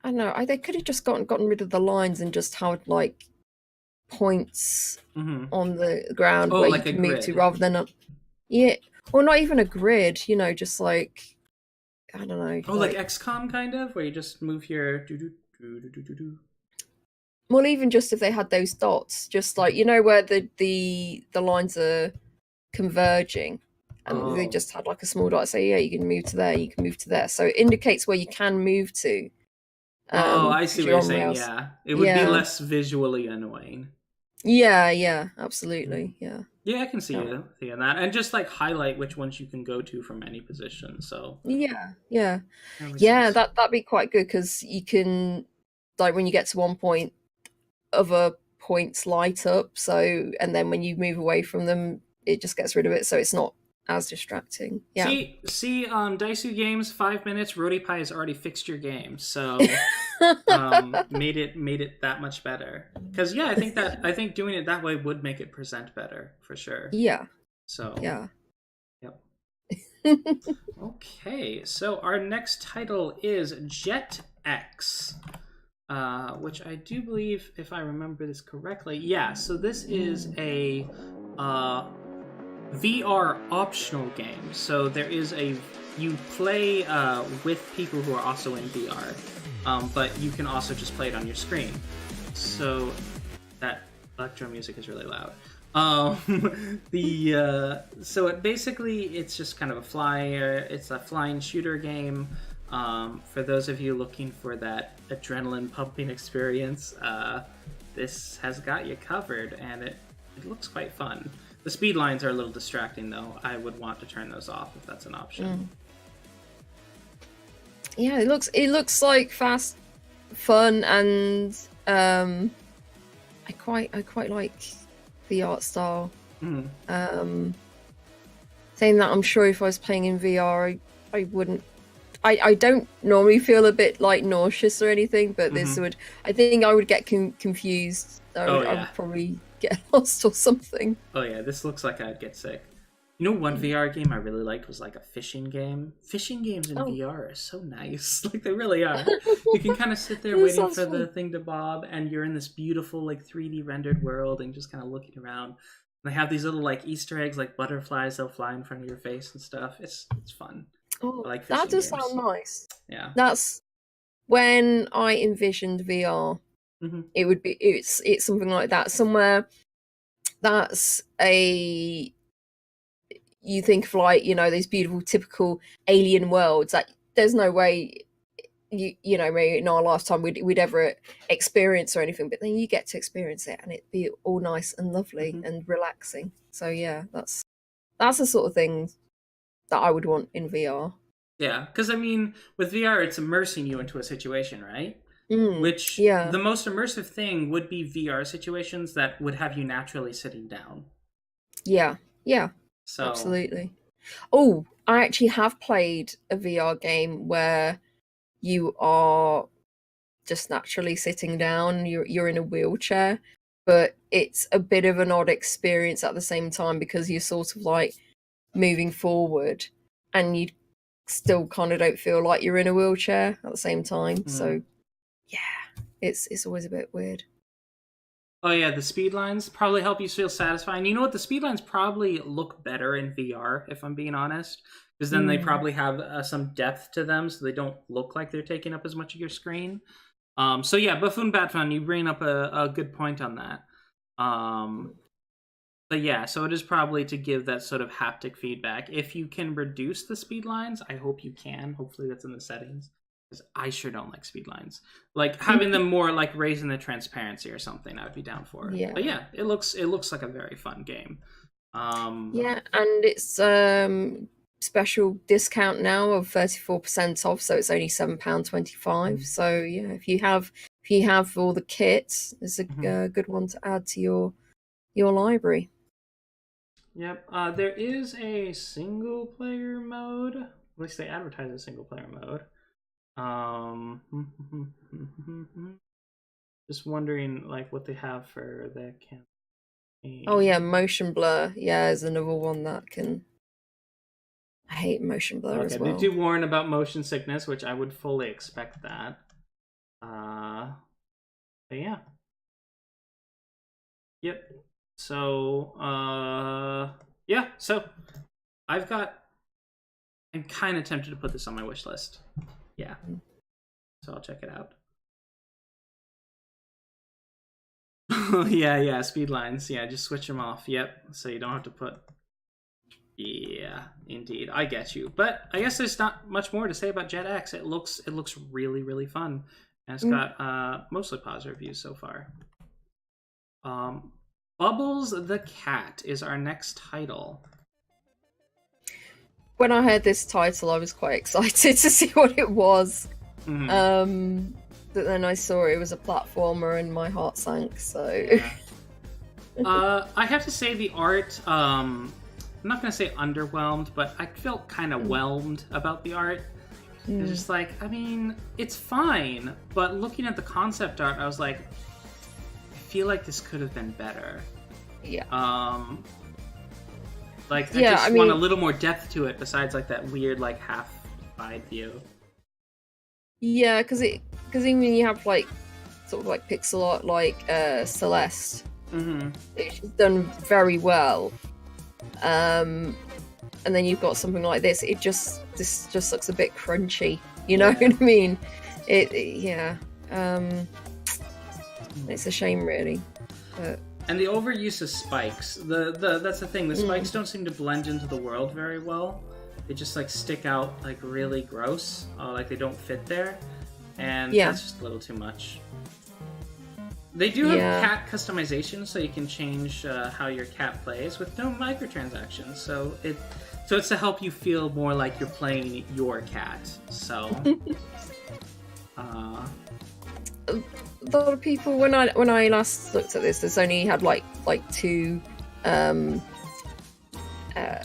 I don't know. They could have just gotten rid of the lines and just had like points on the ground where like you can move to, rather than or not even a grid. Just like, I don't know. Oh, like XCOM kind of, where you just move your do. Well, even just if they had those dots, just like, where the lines are converging, and they just had like a small dot. So yeah, you can move to there, you can move to there. So it indicates where you can move to. I see what you're saying. Yeah, it would be less visually annoying. Yeah, absolutely. Yeah. Yeah, I can see Yeah. you seeing that, and just like highlight which ones you can go to from any position. So Yeah. that makes Yeah, sense. that'd be quite good because you can, like, when you get to one point, other points light up. So, and then when you move away from them, it just gets rid of it. So it's not as distracting. Yeah. See, on Daisu Games, 5 minutes, RoadiePie has already fixed your game, so made it that much better. Because yeah, I think doing it that way would make it present better for sure. Yeah. So Yeah. yep. Okay, so our next title is JetX, which I do believe, if I remember this correctly, yeah. So this is a VR optional game. So there is you play with people who are also in VR, but you can also just play it on your screen. So that electro music is really loud. So it's just kind of it's a flying shooter game. For those of you looking for that adrenaline pumping experience, this has got you covered, and it looks quite fun. The speed lines are a little distracting, though. I would want to turn those off if that's an option. Yeah, it looks like fast, fun, and I quite like the art style. Saying that, I'm sure if I was playing in VR, I wouldn't. I don't normally feel a bit like nauseous or anything, but this would. I think I would get confused. I would probably get lost or something. Oh yeah, this looks like I'd get sick. You know, one VR game I really liked was like a fishing game. Fishing games in VR are so nice. Like, they really are. You can kind of sit there waiting for the thing to bob, and you're in this beautiful, like, 3D rendered world and just kind of looking around. And they have these little, like, Easter eggs, like butterflies, they'll fly in front of your face and stuff. It's fun. Oh, I like that does games. sound nice. Yeah. That's when I envisioned VR. It would be it's something like that, somewhere that's you think of, like, you know, these beautiful typical alien worlds that there's no way you know, maybe in our lifetime we'd ever experience or anything, but then you get to experience it and it'd be all nice and lovely and relaxing. So yeah, that's the sort of thing that I would want in VR. Yeah, because I mean, with VR, it's immersing you into a situation, right? Which the most immersive thing would be VR situations that would have you naturally sitting down. Yeah, so absolutely. Oh, I actually have played a VR game where you are just naturally sitting down. You're in a wheelchair, but it's a bit of an odd experience at the same time because you're sort of like moving forward, and you still kind of don't feel like you're in a wheelchair at the same time. So yeah, it's always a bit weird. Oh yeah, the speed lines probably help you feel satisfying. You know what? The speed lines probably look better in VR, if I'm being honest, because then they probably have some depth to them, so they don't look like they're taking up as much of your screen. So yeah, Buffoon Batfun, you bring up a good point on that. But yeah, so it is probably to give that sort of haptic feedback. If you can reduce the speed lines, I hope you can. Hopefully that's in the settings. Because I sure don't like speed lines. Like, having them more like raising the transparency or something, I would be down for it. Yeah. But yeah, it looks like a very fun game. Yeah, and it's special discount now of 34% off, so it's only £7.25. So yeah, if you have all the kits, it's a good one to add to your library. Yep. There is a single player mode. At least they advertise a single player mode. Just wondering, like, what they have for the campaign. Oh yeah, motion blur. Yeah, is another one that can. I hate motion blur as well. They do warn about motion sickness, which I would fully expect that. But yeah. Yep. So, yeah. So, I'm kind of tempted to put this on my wish list. Yeah. So I'll check it out. yeah, speed lines. Yeah, just switch them off. Yep. So you don't have to put. Yeah, indeed. I get you. But I guess there's not much more to say about JetX. It looks really, really fun. And it's got mostly positive reviews so far. Bubbles the Cat is our next title. When I heard this title, I was quite excited to see what it was. Mm-hmm. But then I saw it was a platformer and my heart sank, so... Yeah. I have to say the art, I'm not going to say underwhelmed, but I felt kind of whelmed about the art. It's just like, I mean, it's fine, but looking at the concept art, I was like, I feel like this could have been better. Yeah. Like, I want a little more depth to it besides like that weird like half-wide view. Yeah, because even you have like sort of like pixel art like Celeste, it's done very well. And then you've got something like this. This just looks a bit crunchy. You know what I mean? Yeah. It's a shame, really. But... And the overuse of spikes. That's the thing. The spikes don't seem to blend into the world very well. They just like stick out like really gross. Like they don't fit there, and that's just a little too much. They do have cat customization, so you can change how your cat plays with no microtransactions. So it's to help you feel more like you're playing your cat. So, a lot of people when I last looked at this only had like 2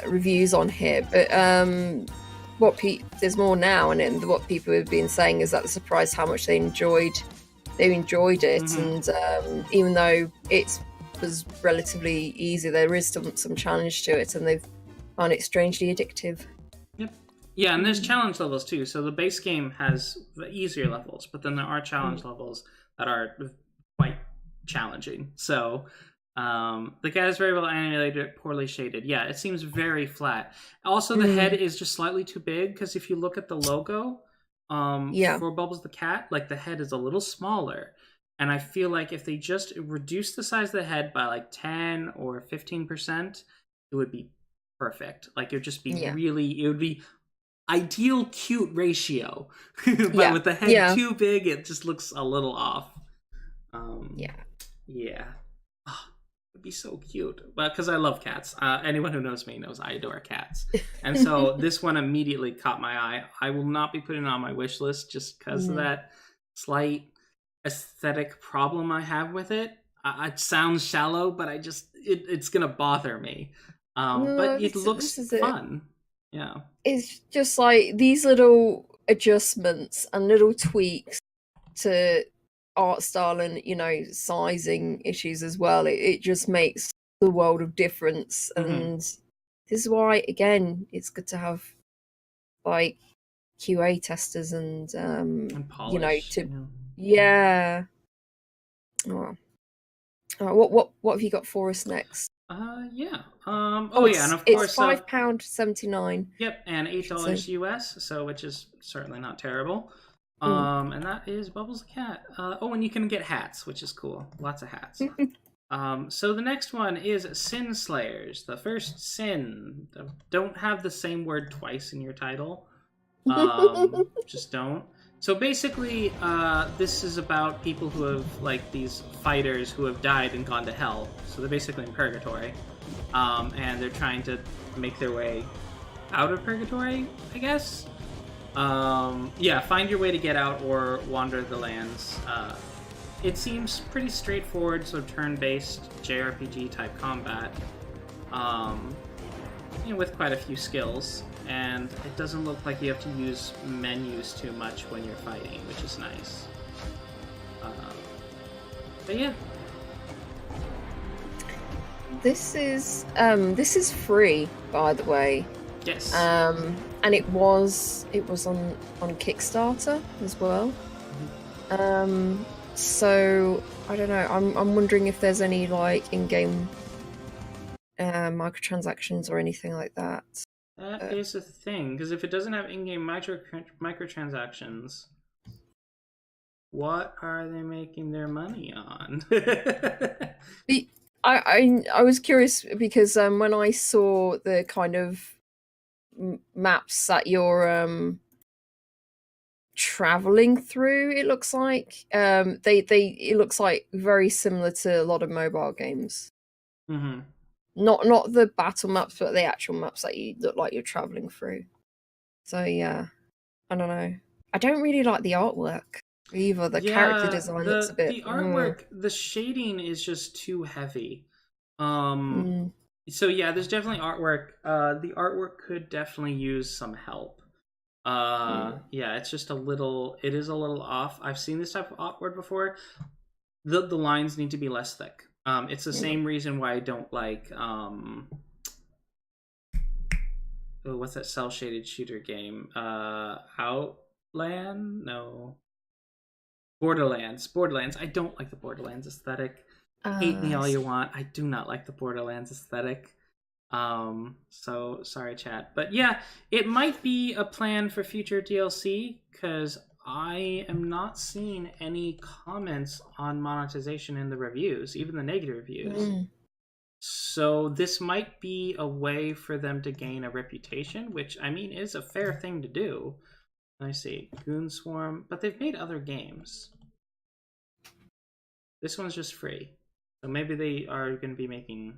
reviews on here, but there's more now, and what people have been saying is that they're surprised how much they enjoyed it, and even though it was relatively easy, there is still some challenge to it, and they've found it strangely addictive. Yep. Yeah, and there's challenge levels too. So the base game has easier levels, but then there are challenge levels that are quite challenging. So the cat is very well animated, poorly shaded. Yeah, it seems very flat. Also, the head is just slightly too big, because if you look at the logo for Bubbles the Cat, like the head is a little smaller. And I feel like if they just reduce the size of the head by like 10 or 15%, it would be perfect. Like it would just be it would be ideal cute ratio. But with the head too big, it just looks a little off. It'd be so cute. But because I love cats. Anyone who knows me knows I adore cats. And so this one immediately caught my eye. I will not be putting it on my wish list just because of that slight aesthetic problem I have with it. It sounds shallow, but it's gonna bother me. But it looks fun. Yeah. It's just like these little adjustments and little tweaks to art style and, sizing issues as well. It just makes the world of difference. And this is why, again, it's good to have like QA testers and polish, what have you got for us next? And of course it's £5.79. Yep, and $8 US, so which is certainly not terrible. And that is Bubbles the Cat. And you can get hats, which is cool. Lots of hats. So the next one is Sin Slayers. The first sin. Don't have the same word twice in your title. Just don't. So basically, this is about people who have, like, these fighters who have died and gone to hell. So they're basically in purgatory. And they're trying to make their way out of purgatory, I guess. Find your way to get out or wander the lands. It seems pretty straightforward, sort of turn-based JRPG type combat, with quite a few skills, and it doesn't look like you have to use menus too much when you're fighting, which is nice. But yeah. This is free, by the way. Yes. And it was on Kickstarter as well. So I don't know. I'm wondering if there's any like in-game microtransactions or anything like that. That is a thing, because if it doesn't have in-game microtransactions, what are they making their money on? I was curious because when I saw the kind of maps that you're traveling through, it looks like it looks like very similar to a lot of mobile games. Mm-hmm. Not the battle maps, but the actual maps that you look like you're traveling through. So yeah, I don't know. I don't really like the artwork either. The character Yeah, design looks a bit. the artwork, the shading is just too heavy. Mm, So yeah, there's definitely artwork. The artwork could definitely use some help. mm, Yeah, it's just a little. It is a little off. I've seen this type of artwork before. The lines need to be less thick. It's the mm. same reason why I don't like what's that cell shaded shooter game? Outland? No. Borderlands. Borderlands. I don't like the Borderlands aesthetic. Hate me I all you see. want. I do not like the Borderlands aesthetic. So sorry, chat. But yeah, it might be a plan for future DLC because I am not seeing any comments on monetization in the reviews, even the negative reviews. Mm, So this might be a way for them to gain a reputation, which I mean is a fair thing to do. I see Goon Swarm, but they've made other games. This one's just free, so maybe they are going to be making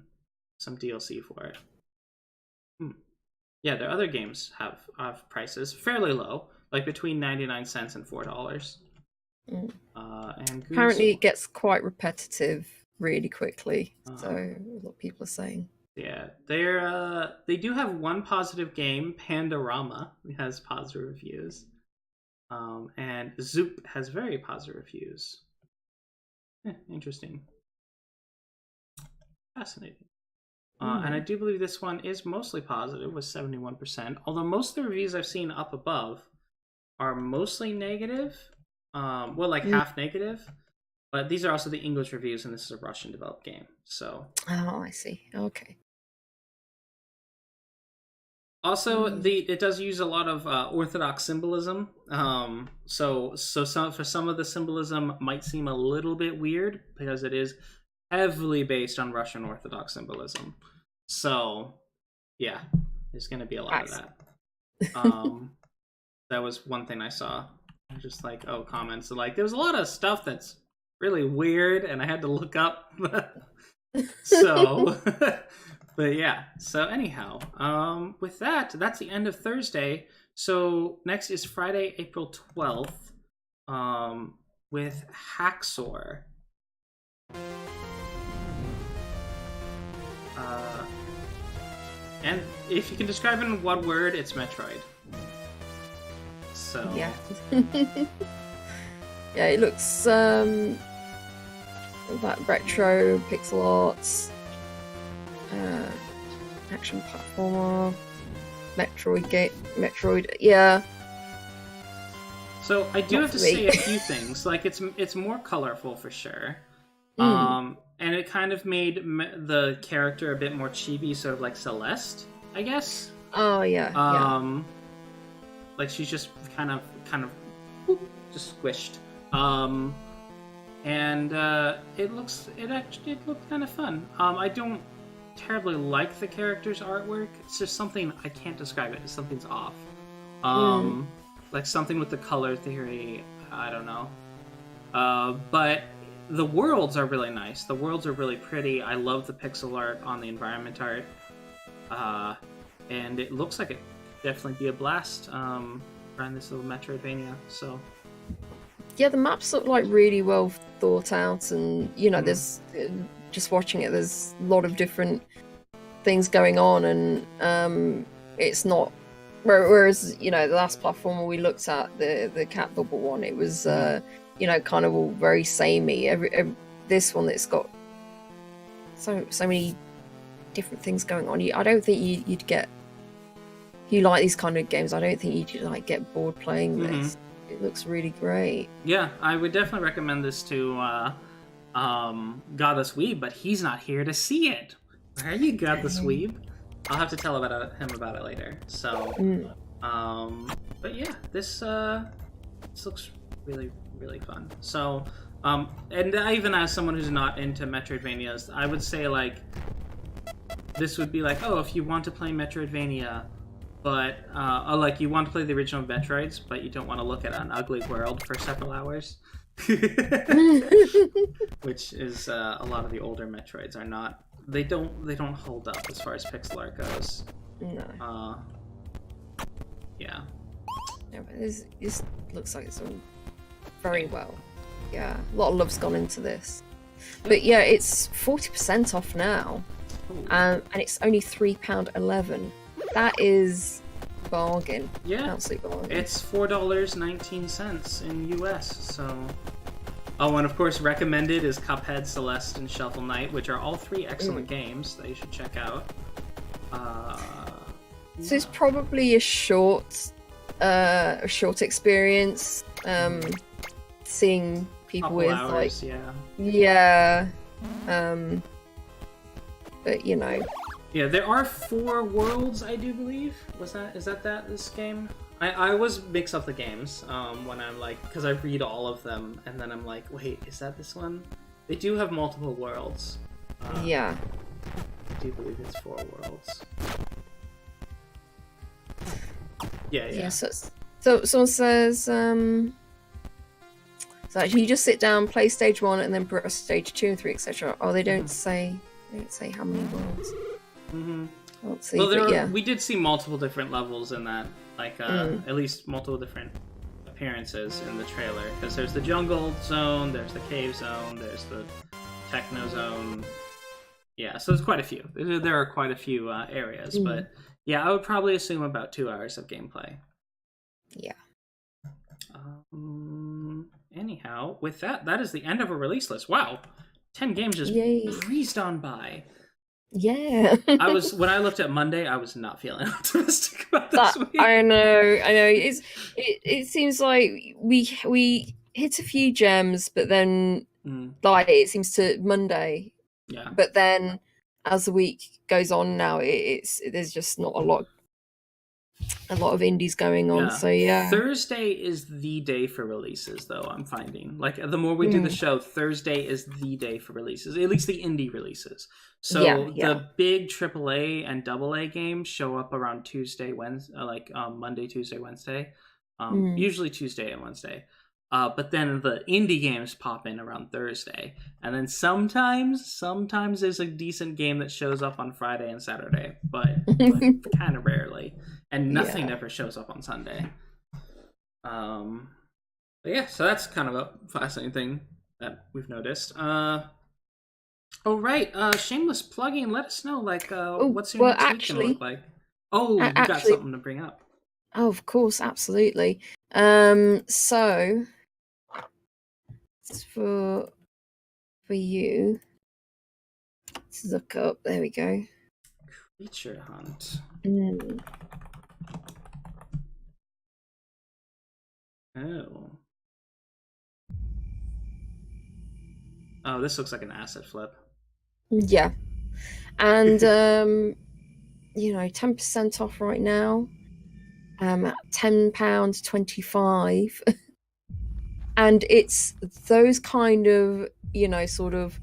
some DLC for it. Yeah, their other games have prices fairly low, like between 99 cents and $4. mm. And Goon Apparently, it gets quite repetitive really quickly. So a lot of people are saying. Yeah, they do have one positive game. Pandorama has positive reviews, and Zoop has very positive reviews. Interesting, fascinating. And I do believe this one is mostly positive with 71%. Although most of the reviews I've seen up above are mostly negative, well, like half negative. But these are also the English reviews, and this is a Russian developed game. So. Oh, I see. Okay. Also, it does use a lot of Orthodox symbolism. So for some of the symbolism might seem a little bit weird because it is heavily based on Russian Orthodox symbolism. So, yeah, there's going to be a lot of that. That was one thing I saw. Just like, comments. Like, there was a lot of stuff that's really weird, and I had to look up. So, but yeah. So anyhow, with that's the end of Thursday. So next is Friday, April 12th, with Haxor. And if you can describe it in one word, it's Metroid. So yeah. Yeah, it looks that retro pixel arts, action platformer, Metroid. Yeah. So I do have to say a few things. Like it's more colorful for sure. And it kind of made the character a bit more chibi, sort of like Celeste, I guess. Oh yeah. Like she's just kind of just squished. And it looked kind of fun. I don't terribly like the character's artwork. It's just something I can't describe it. Something's off. Like something with the color theory. I don't know. But the worlds are really nice. The worlds are really pretty. I love the pixel art on the environment art. And it looks like it could definitely be a blast around this little Metroidvania. So yeah, the maps look like really well thought out, and there's just watching it. There's a lot of different things going on, and it's not. Whereas the last platformer we looked at, the cat bubble one, it was kind of all very samey. This one, it's got so many different things going on. I don't think you'd get. If you like these kind of games, I don't think you'd get bored playing this. It looks really great. Yeah, I would definitely recommend this to Godless Weeb, but he's not here to see it. Where are you, Godless Weeb? I'll have to tell him about it later. So, but yeah, this looks really, really fun. So, and even as someone who's not into Metroidvanias, I would say like this would be like, if you want to play Metroidvania, but like you want to play the original Metroids, but you don't want to look at an ugly world for several hours, which is a lot of the older Metroids are not they don't hold up as far as pixel art goes. No. Yeah. Yeah, but this looks like it's done very well. Yeah, a lot of love's gone into this. But yeah, it's 40% off now, and it's only £3.11. That is bargain. Yeah, absolute bargain. It's $4.19 in US. So, oh, and of course, recommended is Cuphead, Celeste, and Shovel Knight, which are all 3 excellent games that you should check out. So it's probably a short experience. Seeing people with hours, like yeah. But you know, yeah, there are 4 worlds, I do believe. Is that this game? I always mix up the games when I'm like, because I read all of them and then I'm like, wait, is that this one? They do have multiple worlds. Yeah, I do believe it's 4 worlds. Yeah. So someone says, so actually you just sit down, play stage 1, and then press stage 2 and 3, etc. Oh, they don't say how many worlds. Let's see. Well, we did see multiple different levels in that, like at least multiple different appearances in the trailer. Because there's the jungle zone, there's the cave zone, there's the techno zone. Yeah, so there's quite a few. There are quite a few areas, but yeah, I would probably assume about 2 hours of gameplay. Yeah. Anyhow, with that is the end of a release list. Wow, 10 games just breezed on by. Yeah. When I looked at Monday, I was not feeling optimistic about this week. I know. It seems like we hit a few gems, but then like it seems to Monday. Yeah. But then as the week goes on now, there's just not a lot of indies going on. So yeah. Thursday is the day for releases, though, I'm finding. Like, the more we do the show, Thursday is the day for releases, at least the indie releases. So the big AAA and AA games show up around Tuesday, Wednesday, Monday, Tuesday, Wednesday. Usually Tuesday and Wednesday. But then the indie games pop in around Thursday. And then sometimes there's a decent game that shows up on Friday and Saturday, but kind of rarely. And nothing ever shows up on Sunday. But yeah, so that's kind of a fascinating thing that we've noticed. Right, shameless plugging. Let us know, what's your next week gonna look like? Oh, you got something to bring up. Oh, of course, absolutely. So for you to look up. There we go. Creature hunt. Oh, this looks like an asset flip. Yeah. And 10% off right now. At £10.25. And it's those kind of, sort of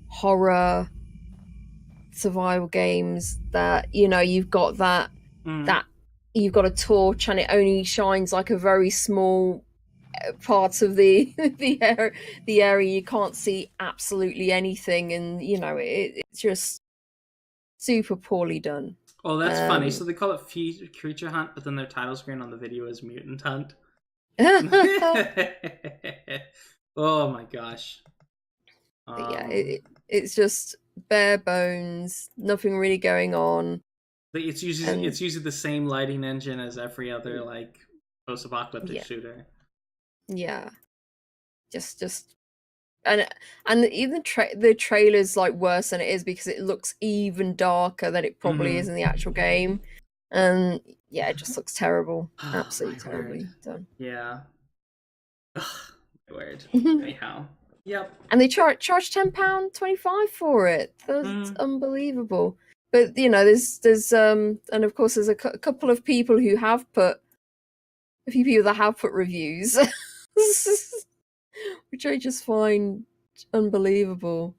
horror survival games that, you've got that you've got a torch and it only shines like a very small part of the area. You can't see absolutely anything, and it's just super poorly done. Oh, that's funny. So they call it Creature Hunt, but then their title screen on the video is Mutant Hunt. Oh my gosh. Yeah, it's just bare bones, nothing really going on. It's usually the same lighting engine as every other post-apocalyptic shooter. Yeah, just and even the trailer's worse than it is because it looks even darker than it probably is in the actual game, and yeah, it just looks terrible. Absolutely terribly done. Yeah. Ugh, my word. Anyhow. Yep. And they charge £10.25 for it. That's unbelievable. But there's and of course there's a couple of people who have put reviews, which I just find unbelievable.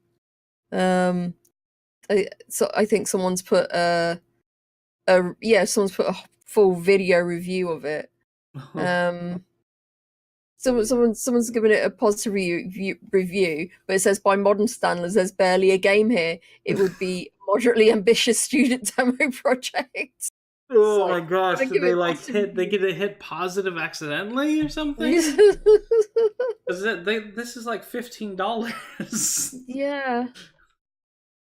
I think someone's put someone's put a full video review of it. Someone's given it a positive review, but it says by modern standards, there's barely a game here. It would be moderately ambitious student demo project. Oh So, my gosh! gotta Did give they it like positive hit? They reviews. get a hit positive accidentally or something? This is like $15. Yeah.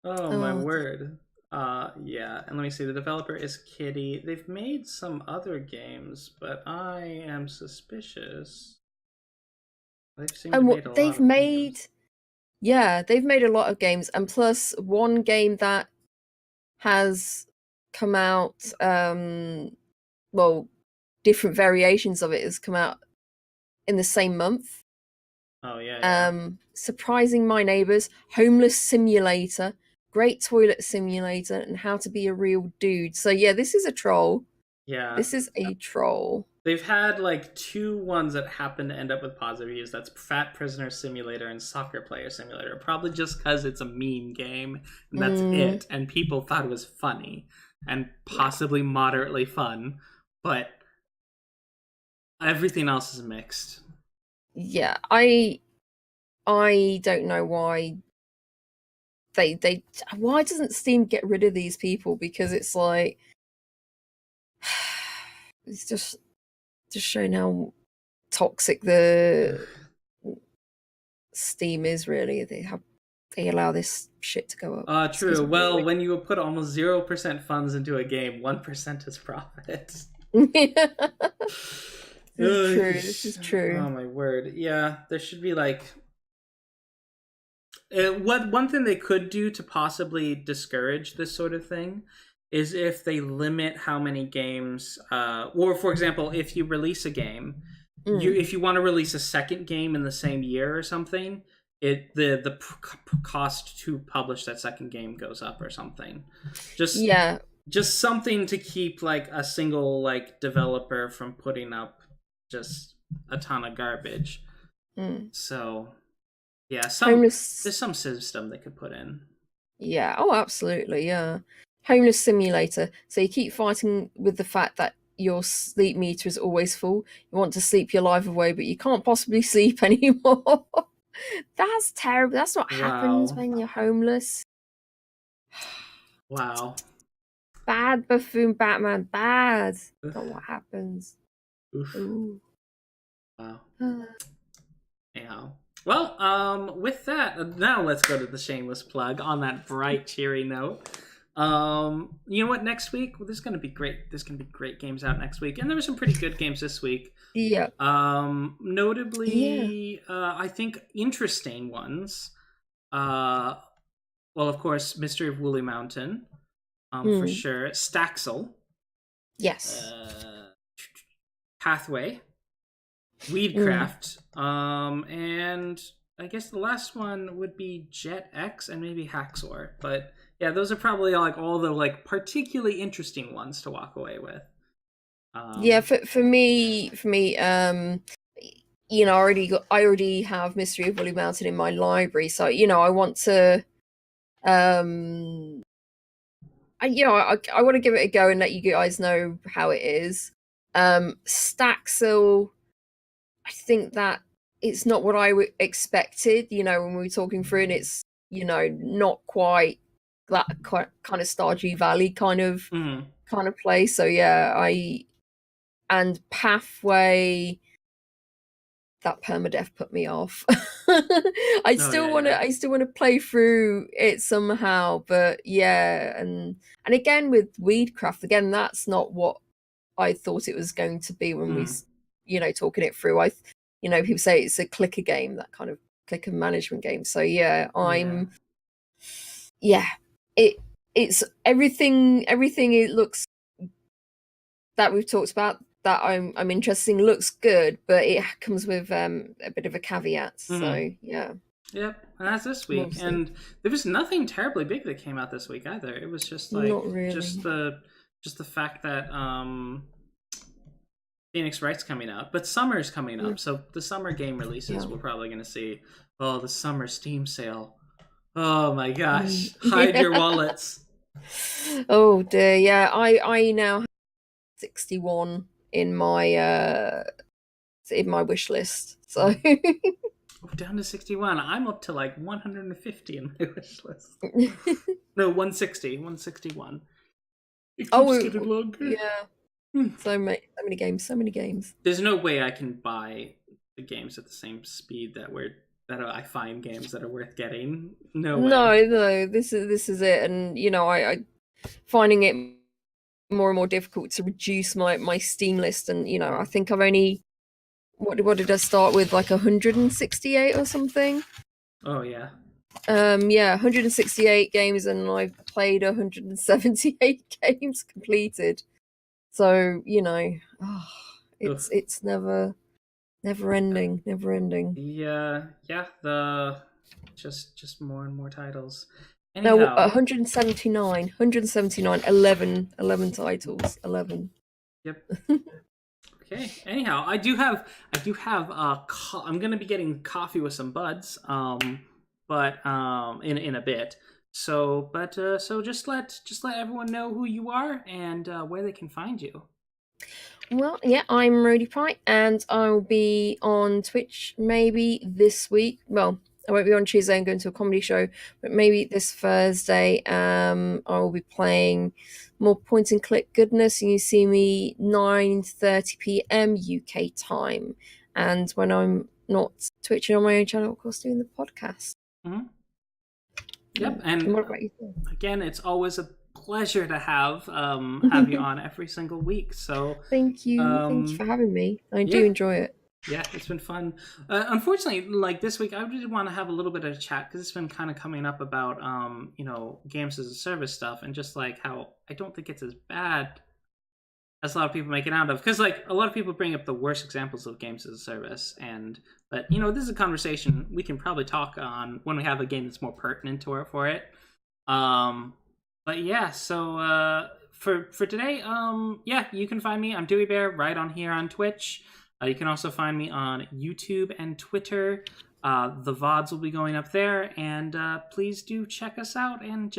Oh my Oh, word. Yeah, and let me see. The developer is Kitty. They've made some other games, but I am suspicious. They've seemed to and made a what lot they've of made, games. yeah, they've made a lot of games, and plus one game that has come out, well, different variations of it has come out in the same month. Oh yeah. Surprising My Neighbors, Homeless Simulator, Great Toilet Simulator, and How to Be a Real Dude. So yeah, this is a troll. Yeah. This is a troll. They've had like two ones that happen to end up with positive reviews. That's Fat Prisoner Simulator and Soccer Player Simulator. Probably just because it's a meme game and that's it. And people thought it was funny and possibly moderately fun, but everything else is mixed. Yeah, I don't know why why doesn't Steam get rid of these people? Because it's like it's just showing how toxic the Steam is. Really, they allow this shit to go up. Excuse True. me. Well, when you put almost 0% funds into a game, 1% is profit. This is true. This is true. Oh my word. Yeah, there should be like what one thing they could do to possibly discourage this sort of thing is if they limit how many games or for example, if you release a game, if you want to release a second game in the same year or something, the cost to publish that second game goes up or something. Just something to keep like a single like developer from putting up just a ton of garbage. So yeah, there's some system they could put in. Yeah, oh absolutely, yeah. Homeless Simulator. So you keep fighting with the fact that your sleep meter is always full. You want to sleep your life away, but you can't possibly sleep anymore. That's terrible. That's what happens when you're homeless. Wow. Bad buffoon Batman, bad. Not what happens. Oof. Ooh. Wow. Anyhow. Well, with that, now let's go to the shameless plug on that bright, cheery note. You know what? Next week, there's gonna be great games out next week, and there were some pretty good games this week. Yeah. Notably, I think interesting ones. Well, of course, Mystery of Woolly Mountain, for sure. Staxel. Yes. Pathway. Weedcraft, and I guess the last one would be JetX and maybe Haxor. But yeah, those are probably like all the like particularly interesting ones to walk away with. Yeah, for me, you know, I already have Mystery of Woolly Mountain in my library, so you know, I want to, I want to give it a go and let you guys know how it is. Staxel, I think that it's not what I expected, you know, when we were talking through, and it's, you know, not quite that kind of Stardew Valley kind of place. So yeah, and Pathway, that permadeath put me off. I still want to play through it somehow, but yeah, and again with Weedcraft, again, that's not what I thought it was going to be when we, you know, talking it through. You know, people say it's a clicker game, that kind of clicker management game. So yeah, it's everything it looks that we've talked about that I'm interested in looks good, but it comes with a bit of a caveat. So yeah. Yep, and that's this week. Mostly. And there was nothing terribly big that came out this week either. It was just like just the fact that Phoenix Wright's coming out, but summer's coming up, so the summer game releases we're probably going to see. Oh, the summer Steam sale! Oh my gosh, hide your wallets. Oh dear, yeah. I now have 61 in my wish list. So Oh, down to 61. I'm up to like 150 in my wish list. No, 160. 161. It keeps getting longer. Yeah. So many games. There's no way I can buy the games at the same speed that I find games that are worth getting. No way. No. This is it, and I finding it more and more difficult to reduce my Steam list, and I think I've only what did I start with, like 168 or something? Oh yeah. 168 games, and I've played 178 games completed. So it's never ending. Yeah. Just more and more titles. No, Anyhow, 179, 11 titles, 11. Yep. Okay. Anyhow, I do have I'm gonna be getting coffee with some buds. But in a bit. So just let everyone know who you are and where they can find you. Well, yeah, I'm Rody Pie, and I'll be on Twitch maybe this week. Well, I won't be on Tuesday. I'm going to a comedy show, but maybe this Thursday, I will be playing more point and click goodness. And you see me 9:30 p.m. UK time, and when I'm not twitching on my own channel, of course, doing the podcast. Mm-hmm. Yep, and what about you? Again, it's always a pleasure to have you on every single week. So thank you for having me. I do enjoy it. Yeah, it's been fun. Unfortunately, like this week, I really want to have a little bit of a chat because it's been kind of coming up about games as a service stuff, and just like how I don't think it's as bad as a lot of people make it out of. Because like a lot of people bring up the worst examples of games as a service, but this is a conversation we can probably talk on when we have a game that's more pertinent for it. But yeah, so for today, you can find me. I'm Dewey Bear right on here on Twitch. You can also find me on YouTube and Twitter. The VODs will be going up there, and please do check us out, and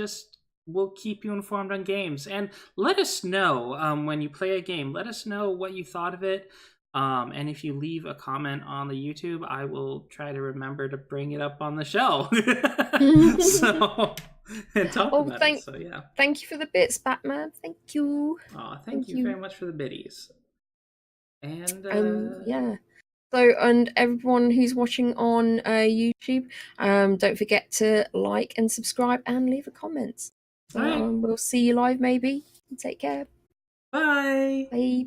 we'll keep you informed on games. And let us know when you play a game. Let us know what you thought of it. And if you leave a comment on the YouTube, I will try to remember to bring it up on the show. And talk about it. So yeah. Thank you for the bits, Batman. Thank you. Thank you very much for the biddies. And yeah. So, and everyone who's watching on YouTube, don't forget to like and subscribe and leave a comment. So, we'll see you live maybe. Take care. Bye. Bye.